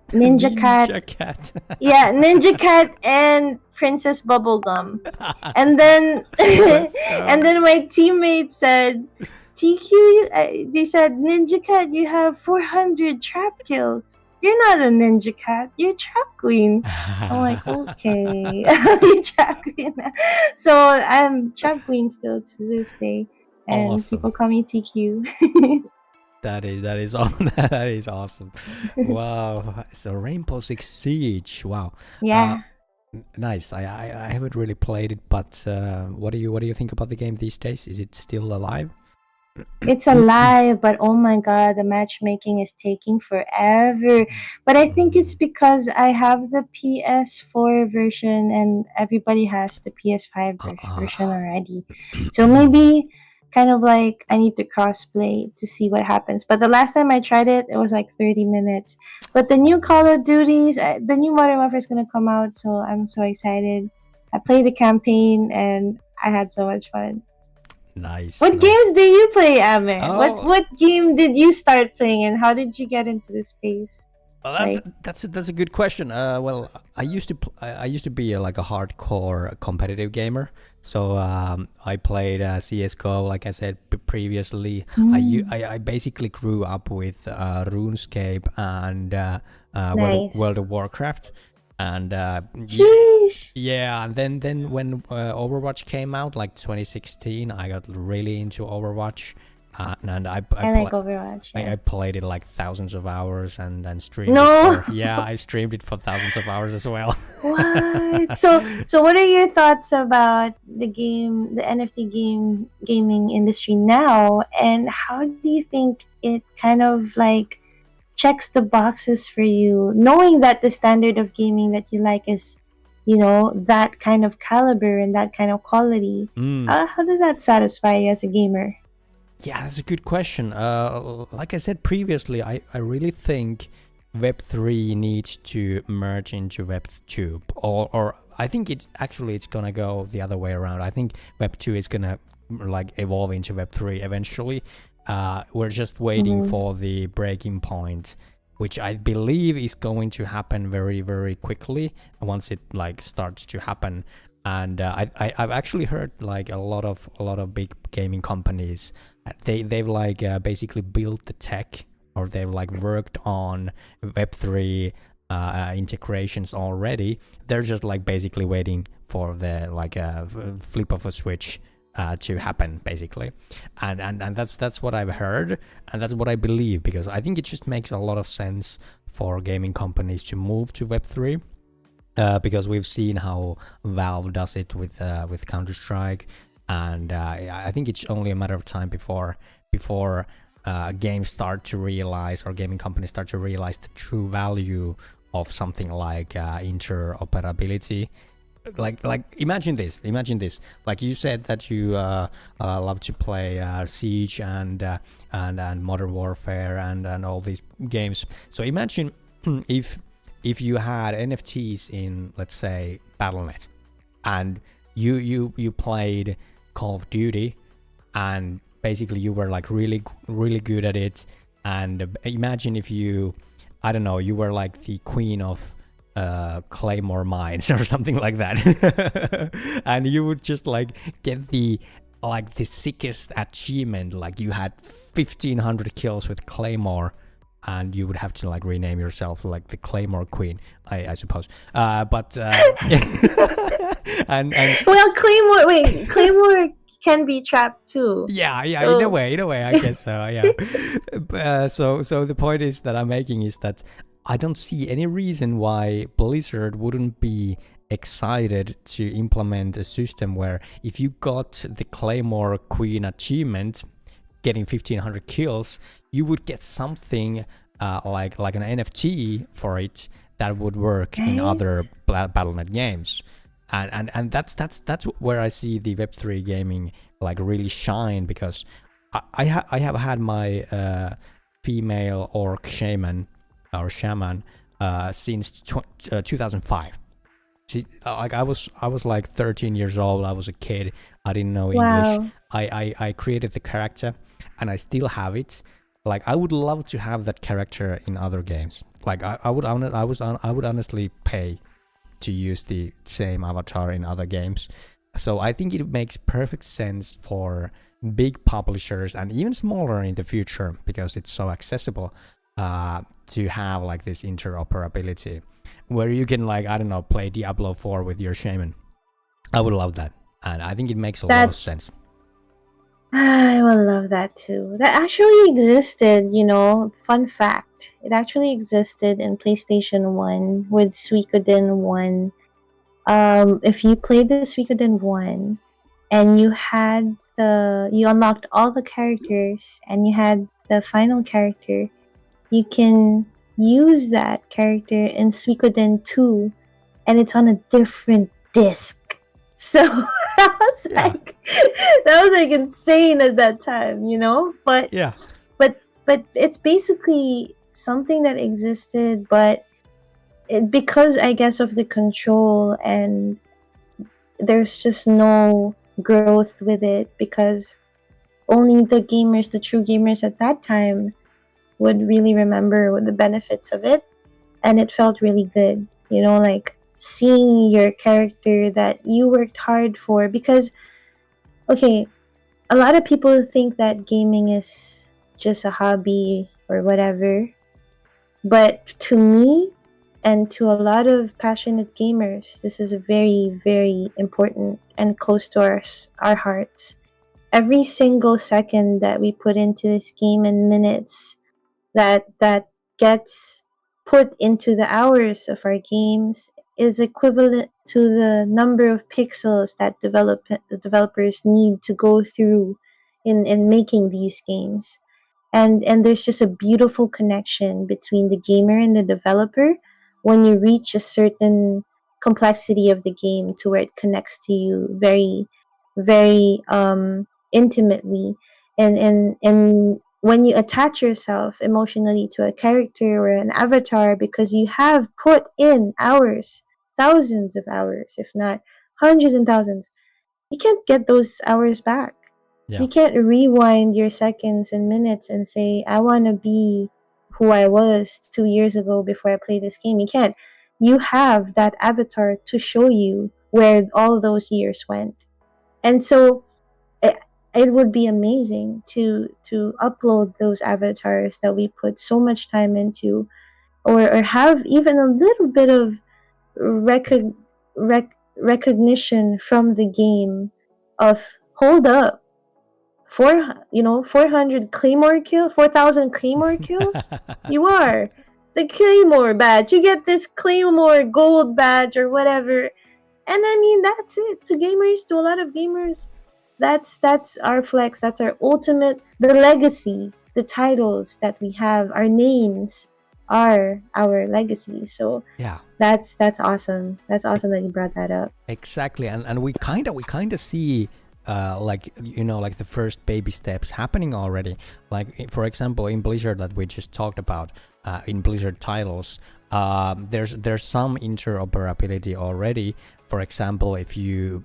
Ninja Cat. Ninja Cat. Yeah, Ninja Cat and Princess Bubblegum. And then Let's go. and then my teammate said, TQ, they said, Ninja Cat, you have 400 trap kills. You're not a Ninja Cat, you're Trap Queen. I'm like, okay, you're Trap Queen. So I'm Trap Queen still to this day. And Awesome. people call me TQ. That is that is awesome. Wow. So Rainbow Six Siege. Wow. Yeah. Nice. I haven't really played it, but what do you think about the game these days? Is it still alive? It's alive, but oh my god, the matchmaking is taking forever. But I think it's because I have the PS4 version and everybody has the PS5 version already. So maybe kind of like I need to crossplay to see what happens. But the last time I tried it, it was like 30 minutes. But the new Call of Duties, the new Modern Warfare is going to come out, so I'm so excited. I played the campaign and I had so much fun. Nice. What games do you play, Ame? Oh. What game did you start playing, and how did you get into the space? Well, that's a good question. Well, I used to be like a hardcore competitive gamer. So I played CS:GO, like I said previously. I basically grew up with RuneScape and Nice. World of Warcraft. And yeah, and then when Overwatch came out, like 2016, I got really into Overwatch. And I like Overwatch. I played it like thousands of hours and streamed No. it. Yeah, I streamed it for thousands of hours as well. What? So what are your thoughts about the NFT gaming industry now, and how do you think it kind of like checks the boxes for you, knowing that the standard of gaming that you like is, that kind of caliber and that kind of quality? How does that satisfy you as a gamer? Yeah, that's a good question. Like I said previously, I really think Web3 needs to merge into Web2, or I think it's gonna go the other way around. I think Web2 is gonna like evolve into Web3 eventually. We're just waiting for the breaking point, which I believe is going to happen very, very quickly once it like starts to happen. And I've actually heard like a lot of big gaming companies, they've like basically built the tech, or they've like worked on Web3 integrations already. They're just like basically waiting for the like flip of a switch to happen, basically. And that's what I've heard, and that's what I believe, because I think it just makes a lot of sense for gaming companies to move to Web3. Because we've seen how Valve does it with Counter-Strike, and I think it's only a matter of time before games start to realize, or gaming companies start to realize, the true value of something like interoperability. Like imagine this. Like you said that you love to play Siege and Modern Warfare and all these games. So imagine if you had NFTs in, let's say, Battle.net, and you played Call of Duty, and basically you were like really good at it, and imagine if you, I don't know, you were like the queen of Claymore mines or something like that, and you would just like get the sickest achievement, like you had 1500 kills with Claymore, and you would have to like rename yourself like the Claymore Queen, I suppose. And well, Claymore can be trapped too. Yeah, so. in a way, I guess so. Yeah. So the point is that I'm making is that I don't see any reason why Blizzard wouldn't be excited to implement a system where if you got the Claymore Queen achievement, getting 1500 kills, you would get something like an NFT for it that would work in other Battle.net games, and that's where I see the Web3 gaming like really shine, because I have had my female orc shaman since 2005. See, like I was like 13 years old. I was a kid. I didn't know English. I created the character, and I still have it. Like I would love to have that character in other games. Like I would honestly pay to use the same avatar in other games. So I think it makes perfect sense for big publishers and even smaller in the future, because it's so accessible, to have like this interoperability where you can, like, I don't know, play Diablo 4 with your shaman. I would love that, and I think it makes a lot of That's sense. I would love that too. That actually existed, you know. Fun fact. It actually existed in PlayStation 1 with Suikoden 1. If you played the Suikoden 1 and you unlocked all the characters and you had the final character, you can use that character in Suikoden 2 and it's on a different disc. So Yeah. that was like insane at that time, you know? Yeah. But it's basically something that existed, but because I guess of the control, and there's just no growth with it, because only the true gamers at that time would really remember what the benefits of it, and it felt really good, you know, like seeing your character that you worked hard for. Because okay, a lot of people think that gaming is just a hobby or whatever, but to me and to a lot of passionate gamers, this is very, very important and close to our hearts. Every single second that we put into this game and minutes that gets put into the hours of our games is equivalent to the number of pixels that the developers need to go through in making these games. And there's just a beautiful connection between the gamer and the developer when you reach a certain complexity of the game to where it connects to you very, very intimately. And when you attach yourself emotionally to a character or an avatar because you have put in hours, thousands of hours, if not hundreds and thousands, you can't get those hours back. Yeah. You can't rewind your seconds and minutes and say, I want to be who I was 2 years ago before I play this game. You can't. You have that avatar to show you where all those years went. And so it would be amazing to upload those avatars that we put so much time into, or have even a little bit of recog- recognition from the game of, hold up, 400 claymore kill 4,000 claymore kills. You are the claymore badge. You get this claymore gold badge or whatever. And I mean, that's it. To gamers, to a lot of gamers, that's our flex. That's our ultimate. The legacy, the titles that we have, our names are our legacy. So Yeah. that's awesome. That's awesome that you brought that up. Exactly, and we kind of see, like, you know, like the first baby steps happening already. Like, for example, in Blizzard that we just talked about, in Blizzard titles, there's some interoperability already. For example, if you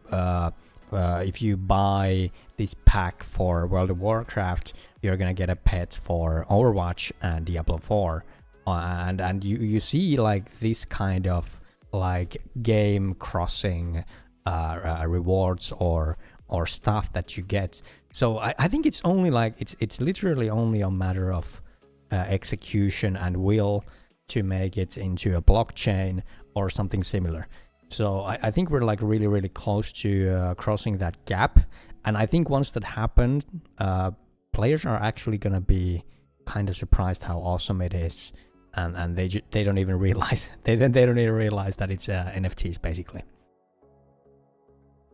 buy this pack for World of Warcraft, you're gonna get a pet for Overwatch and Diablo 4, and you see like this kind of like game crossing rewards or stuff that you get. So I think it's only like it's literally only a matter of execution and will to make it into a blockchain or something similar. So I think we're like really, really close to crossing that gap. And I think once that happened, players are actually gonna be kind of surprised how awesome it is, and they don't even realize they don't even realize that it's NFTs basically.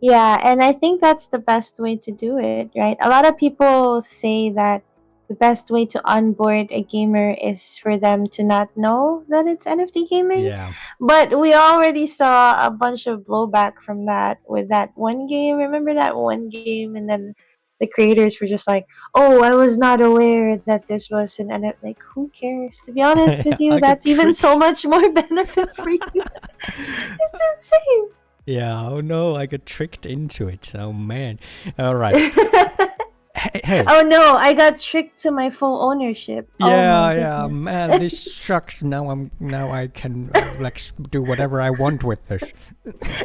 Yeah, and I think that's the best way to do it, right? A lot of people say that the best way to onboard a gamer is for them to not know that it's NFT gaming. Yeah. But we already saw a bunch of blowback from that with that one game. Remember that one game? And then the creators were just like, oh, I was not aware that this was an NFT. Like, who cares? To be honest with you, I got that's even so tricked. much more benefit for you. It's insane. Yeah, oh no, I got tricked into it. Oh man. All right. Hey. Oh no, I got tricked to my full ownership. Oh my Yeah, goodness. man, this sucks. Now I can do whatever I want with this.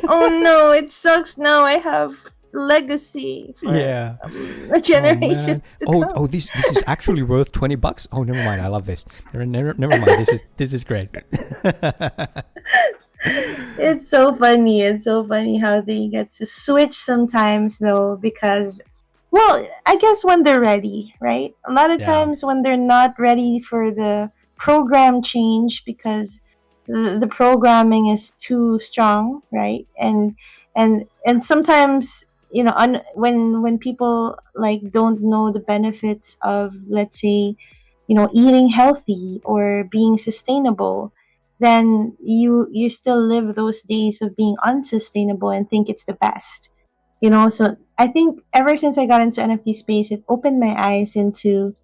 Oh no, it sucks now. I have legacy for Yeah. Oh man. generations to come. This is actually worth $20. Oh, never mind. I love this. Never mind. This is great. It's so funny. It's so funny how they get to switch sometimes, though, because, well, I guess when they're ready, right? A lot of Yeah. times when they're not ready for the program change because the programming is too strong, right? And sometimes, when people like don't know the benefits of, let's say, eating healthy or being sustainable, then you still live those days of being unsustainable and think it's the best. So I think ever since I got into NFT space, it opened my eyes into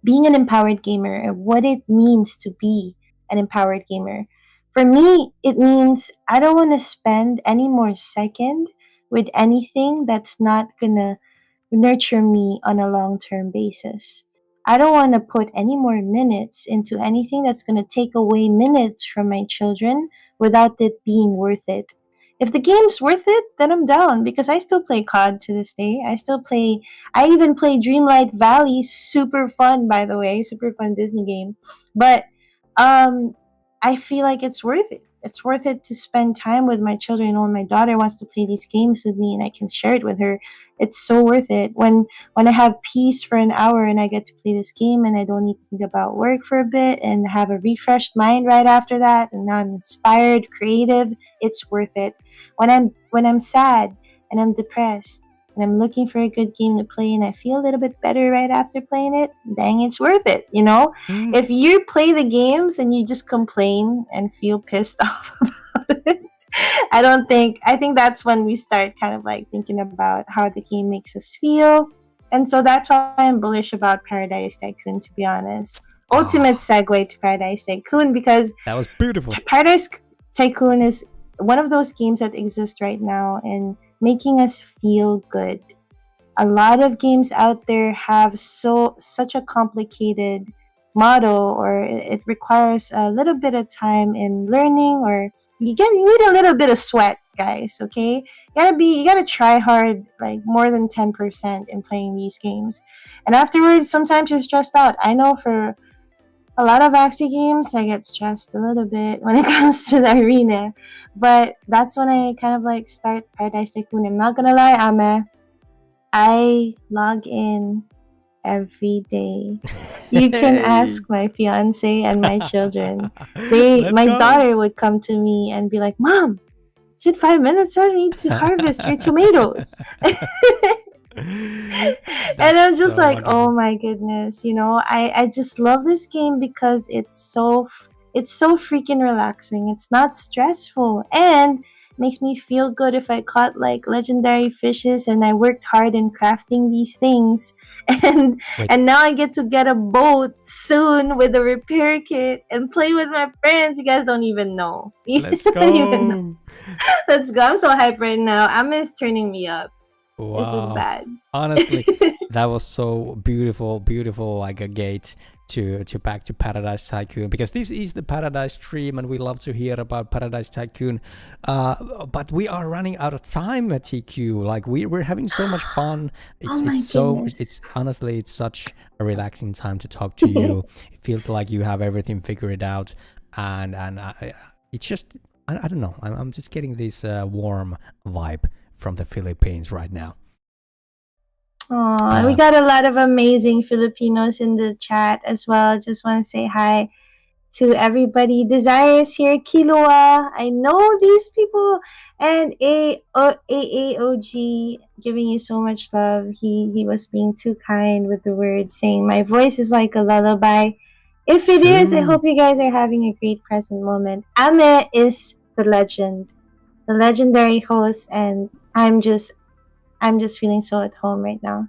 being an empowered gamer and what it means to be an empowered gamer. For me, it means I don't want to spend any more second with anything that's not gonna nurture me on a long term basis. I don't want to put any more minutes into anything that's going to take away minutes from my children without it being worth it. If the game's worth it, then I'm down because I still play COD to this day. I even play Dreamlight Valley, super fun, by the way, super fun Disney game. But um, I feel like it's worth it. It's worth it to spend time with my children. When my daughter wants to play these games with me and I can share it with her, it's so worth it. When I have peace for an hour and I get to play this game and I don't need to think about work for a bit and have a refreshed mind right after that and now I'm inspired, creative, it's worth it. When I'm sad and I'm depressed and I'm looking for a good game to play and I feel a little bit better right after playing it, dang, it's worth it, you know? Mm. If you play the games and you just complain and feel pissed off about it, I think that's when we start kind of like thinking about how the game makes us feel. And so that's why I'm bullish about Paradise Tycoon, to be honest. Ultimate Oh, segue to Paradise Tycoon because that was beautiful. Paradise Tycoon is one of those games that exist right now and making us feel good. A lot of games out there have such a complicated model, or it requires a little bit of time in learning, or you need a little bit of sweat, guys. Okay, you gotta try hard, like more than 10% in playing these games, and afterwards sometimes you're stressed out. I know for a lot of Axie games, I get stressed a little bit when it comes to the arena, but that's when I kind of like start Paradise Tycoon. I'm not gonna lie, Ame, I log in every day. You can Hey. ask my fiance and my children. Let's My go. daughter would come to me and be like, "Mom, it's in 5 minutes. I need to harvest your tomatoes." And That's I'm just so like, oh wonderful. my goodness, I just love this game because it's so freaking relaxing. It's not stressful and makes me feel good if I caught like legendary fishes and I worked hard in crafting these things. And Wait, and now I get a boat soon with a repair kit and play with my friends. You guys don't even know. You let's don't even know. go. Let's go. I'm so hyped right now. Emma is turning me up. This is Wow. bad. Honestly, that was so beautiful, beautiful, like a gate to back to Paradise Tycoon, because this is the Paradise stream and we love to hear about Paradise Tycoon. But we are running out of time at TQ. Like we're having so much fun. Oh It's my so goodness. it's honestly it's such a relaxing time to talk to you. It feels like you have everything figured out, and it's just I don't know. I'm just getting this warm vibe from the Philippines right now. Oh, we Uh, got a lot of amazing Filipinos in the chat as well. Just want to say hi to everybody. Desire is here. Kilua. I know these people. And AAOG giving you so much love. He was being too kind with the words, saying my voice is like a lullaby. If it is, I true. hope you guys are having a great present moment. Ame is the legend, the legendary host, and I'm just feeling so at home right now.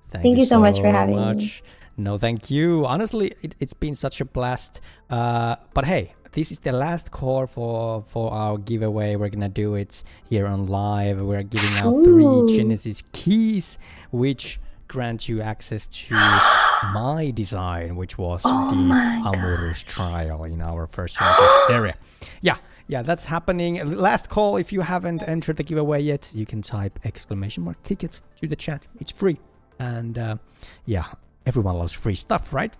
Thank Thank you you so much for so having me. much. No, thank you. Honestly, it's been such a blast. But hey, this is the last call for our giveaway. We're gonna do it here on live. We're giving out 3 Ooh. Genesis keys, which grant you access to my design, which was the my Amurus trial in our first Genesis area. Yeah, that's happening. Last call, if you haven't entered the giveaway yet, you can type !ticket to the chat. It's free. And yeah, everyone loves free stuff, right?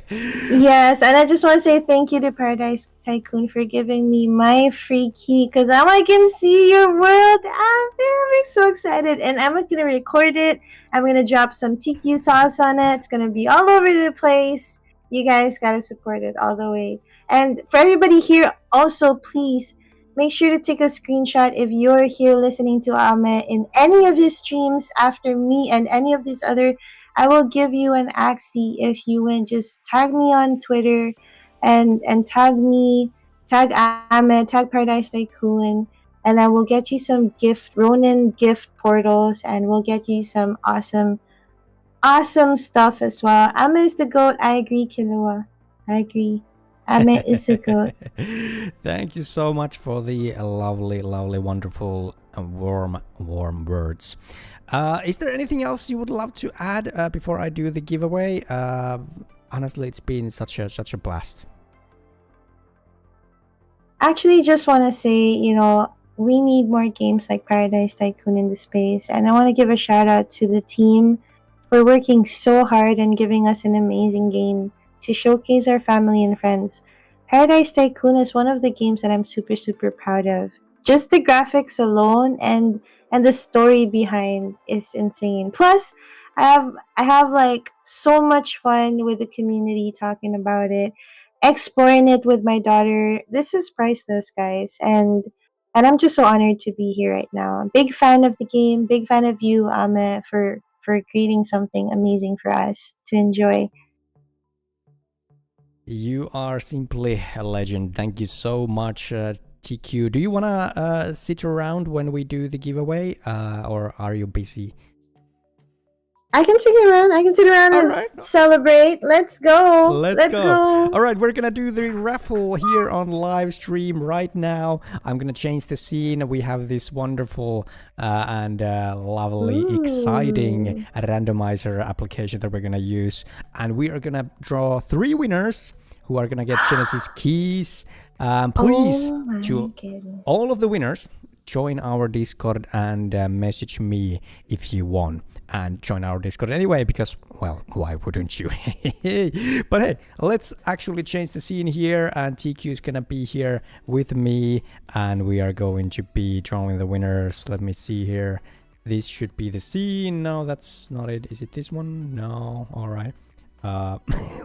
Yes, and I just want to say thank you to Paradise Tycoon for giving me my free key because now I can see your world. I'm so excited, and I'm gonna record it. I'm gonna drop some tiki sauce on it. It's gonna be all over the place. You guys gotta support it all the way. And for everybody here, also please make sure to take a screenshot if you're here listening to Ahmed in any of his streams after me and any of these other. I will give you an Axie if you win. Just tag me on Twitter and tag me, tag Ahmed, tag Paradise Tycoon, and then we'll get you some Ronin gift portals, and we'll get you some awesome stuff as well. Ahmed is the GOAT. I agree, Kilua. I agree. Ahmed is the GOAT. Thank you so much for the lovely, wonderful, warm words. Is there anything else you would love to add before I do the giveaway? Honestly, it's been such a blast. Actually, just want to say, we need more games like Paradise Tycoon in the space, and I want to give a shout out to the team for working so hard and giving us an amazing game to showcase our family and friends. Paradise Tycoon is one of the games that I'm super, super proud of. Just the graphics alone and the story behind is insane. Plus, I have like so much fun with the community talking about it, exploring it with my daughter. This is priceless, guys, and I'm just so honored to be here right now. Big fan of the game, big fan of you, Ame, for creating something amazing for us to enjoy. You are simply a legend. Thank you so much, TQ. Do you want to sit around when we do the giveaway, or are you busy? I can sit around. And celebrate. Let's go. Let's go. All right, we're gonna do the raffle here on live stream right now. I'm gonna change the scene. We have this wonderful and lovely, exciting randomizer application that we're gonna use, and we are gonna draw 3 winners who are gonna get Genesis keys. Please, all of the winners, join our Discord and message me if you won, and join our Discord anyway, because, well, why wouldn't you? But hey, let's actually change the scene here, and TQ is gonna be here with me, and we are going to be drawing the winners. Let me see here. This should be the scene. No, that's not it. Is it this one? No. All right.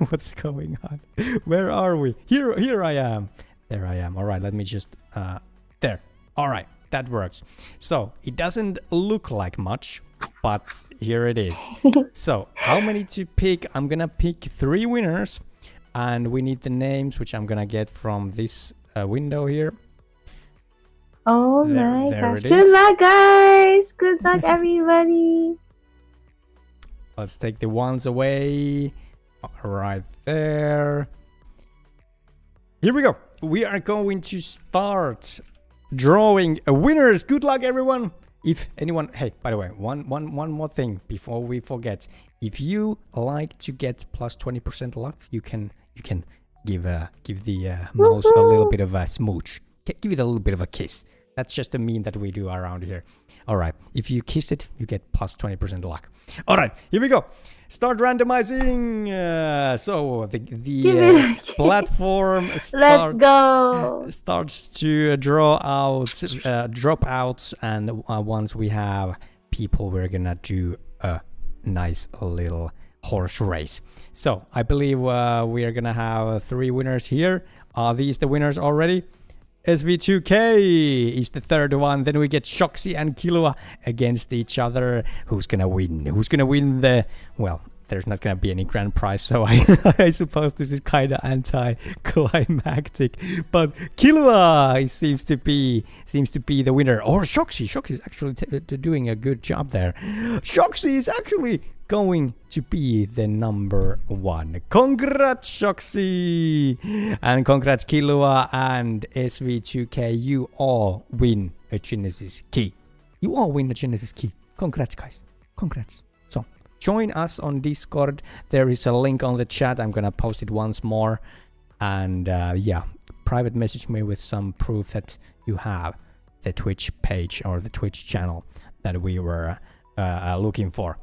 What's going on? Where are we? Here I am. There I am. All right, let me just there. All right, that works. So it doesn't look like much, but here it is. So how many to pick? I'm gonna pick 3 winners, and we need the names, which I'm gonna get from this window here. Oh my gosh. Good luck, guys. Good luck, everybody. Let's take the ones away. Right there. Here we go. We are going to start drawing winners. Good luck, everyone. If anyone, hey, by the way, one more thing before we forget. If you like to get plus 20% luck, you can give the mouse a little bit of a smooch. Give it a little bit of a kiss. That's just a meme that we do around here. All right, if you kiss it, you get plus 20% luck. All right, here we go. Start randomizing. So the platform starts to drop out, and once we have people, we're gonna do a nice little horse race. So I believe we are gonna have 3 winners here. Are these the winners already? SV2K is the 3rd one. Then we get Shoxy and Kilua against each other. Who's gonna win? Who's gonna win the... Well, there's not gonna be any grand prize, so I suppose this is kind of anti-climactic. But Kilua seems to be the winner. Or Shoxy. Shoxy is actually doing a good job there. Shoxy is actually going to be the number 1. Congrats, Shoxy! And congrats, Kilua and SV2K. You all win a Genesis key. You all win a Genesis key. Congrats, guys. Congrats. So, join us on Discord. There is a link on the chat. I'm gonna post it once more. And yeah, private message me with some proof that you have the Twitch page or the Twitch channel that we were looking for.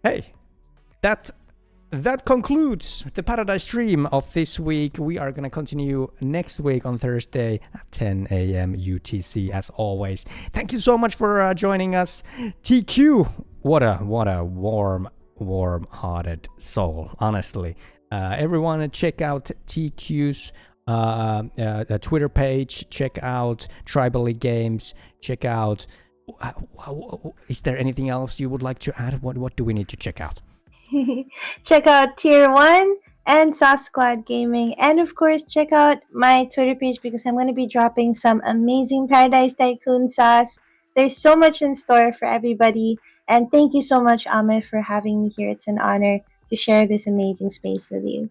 Hey, that concludes the Paradise stream of this week. We are going to continue next week on Thursday at 10 a.m. UTC as always. Thank you so much for joining us. TQ, what a warm-hearted soul, honestly. Everyone check out TQ's Twitter page, check out Tribally Games, check out... is there anything else you would like to add? What do we need to check out? Check out Tier 1 and Sauce Squad Gaming. And of course, check out my Twitter page because I'm going to be dropping some amazing Paradise Tycoon sauce. There's so much in store for everybody. And thank you so much, Ame, for having me here. It's an honor to share this amazing space with you.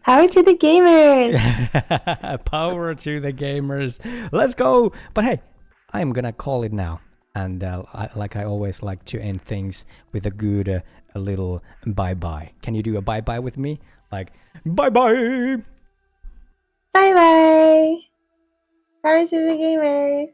Power to the gamers! Power to the gamers. Let's go! But hey, I'm going to call it now. And like I always like to end things with a good a little bye-bye. Can you do a bye-bye with me? Like, bye-bye! Bye-bye! Power to the gamers!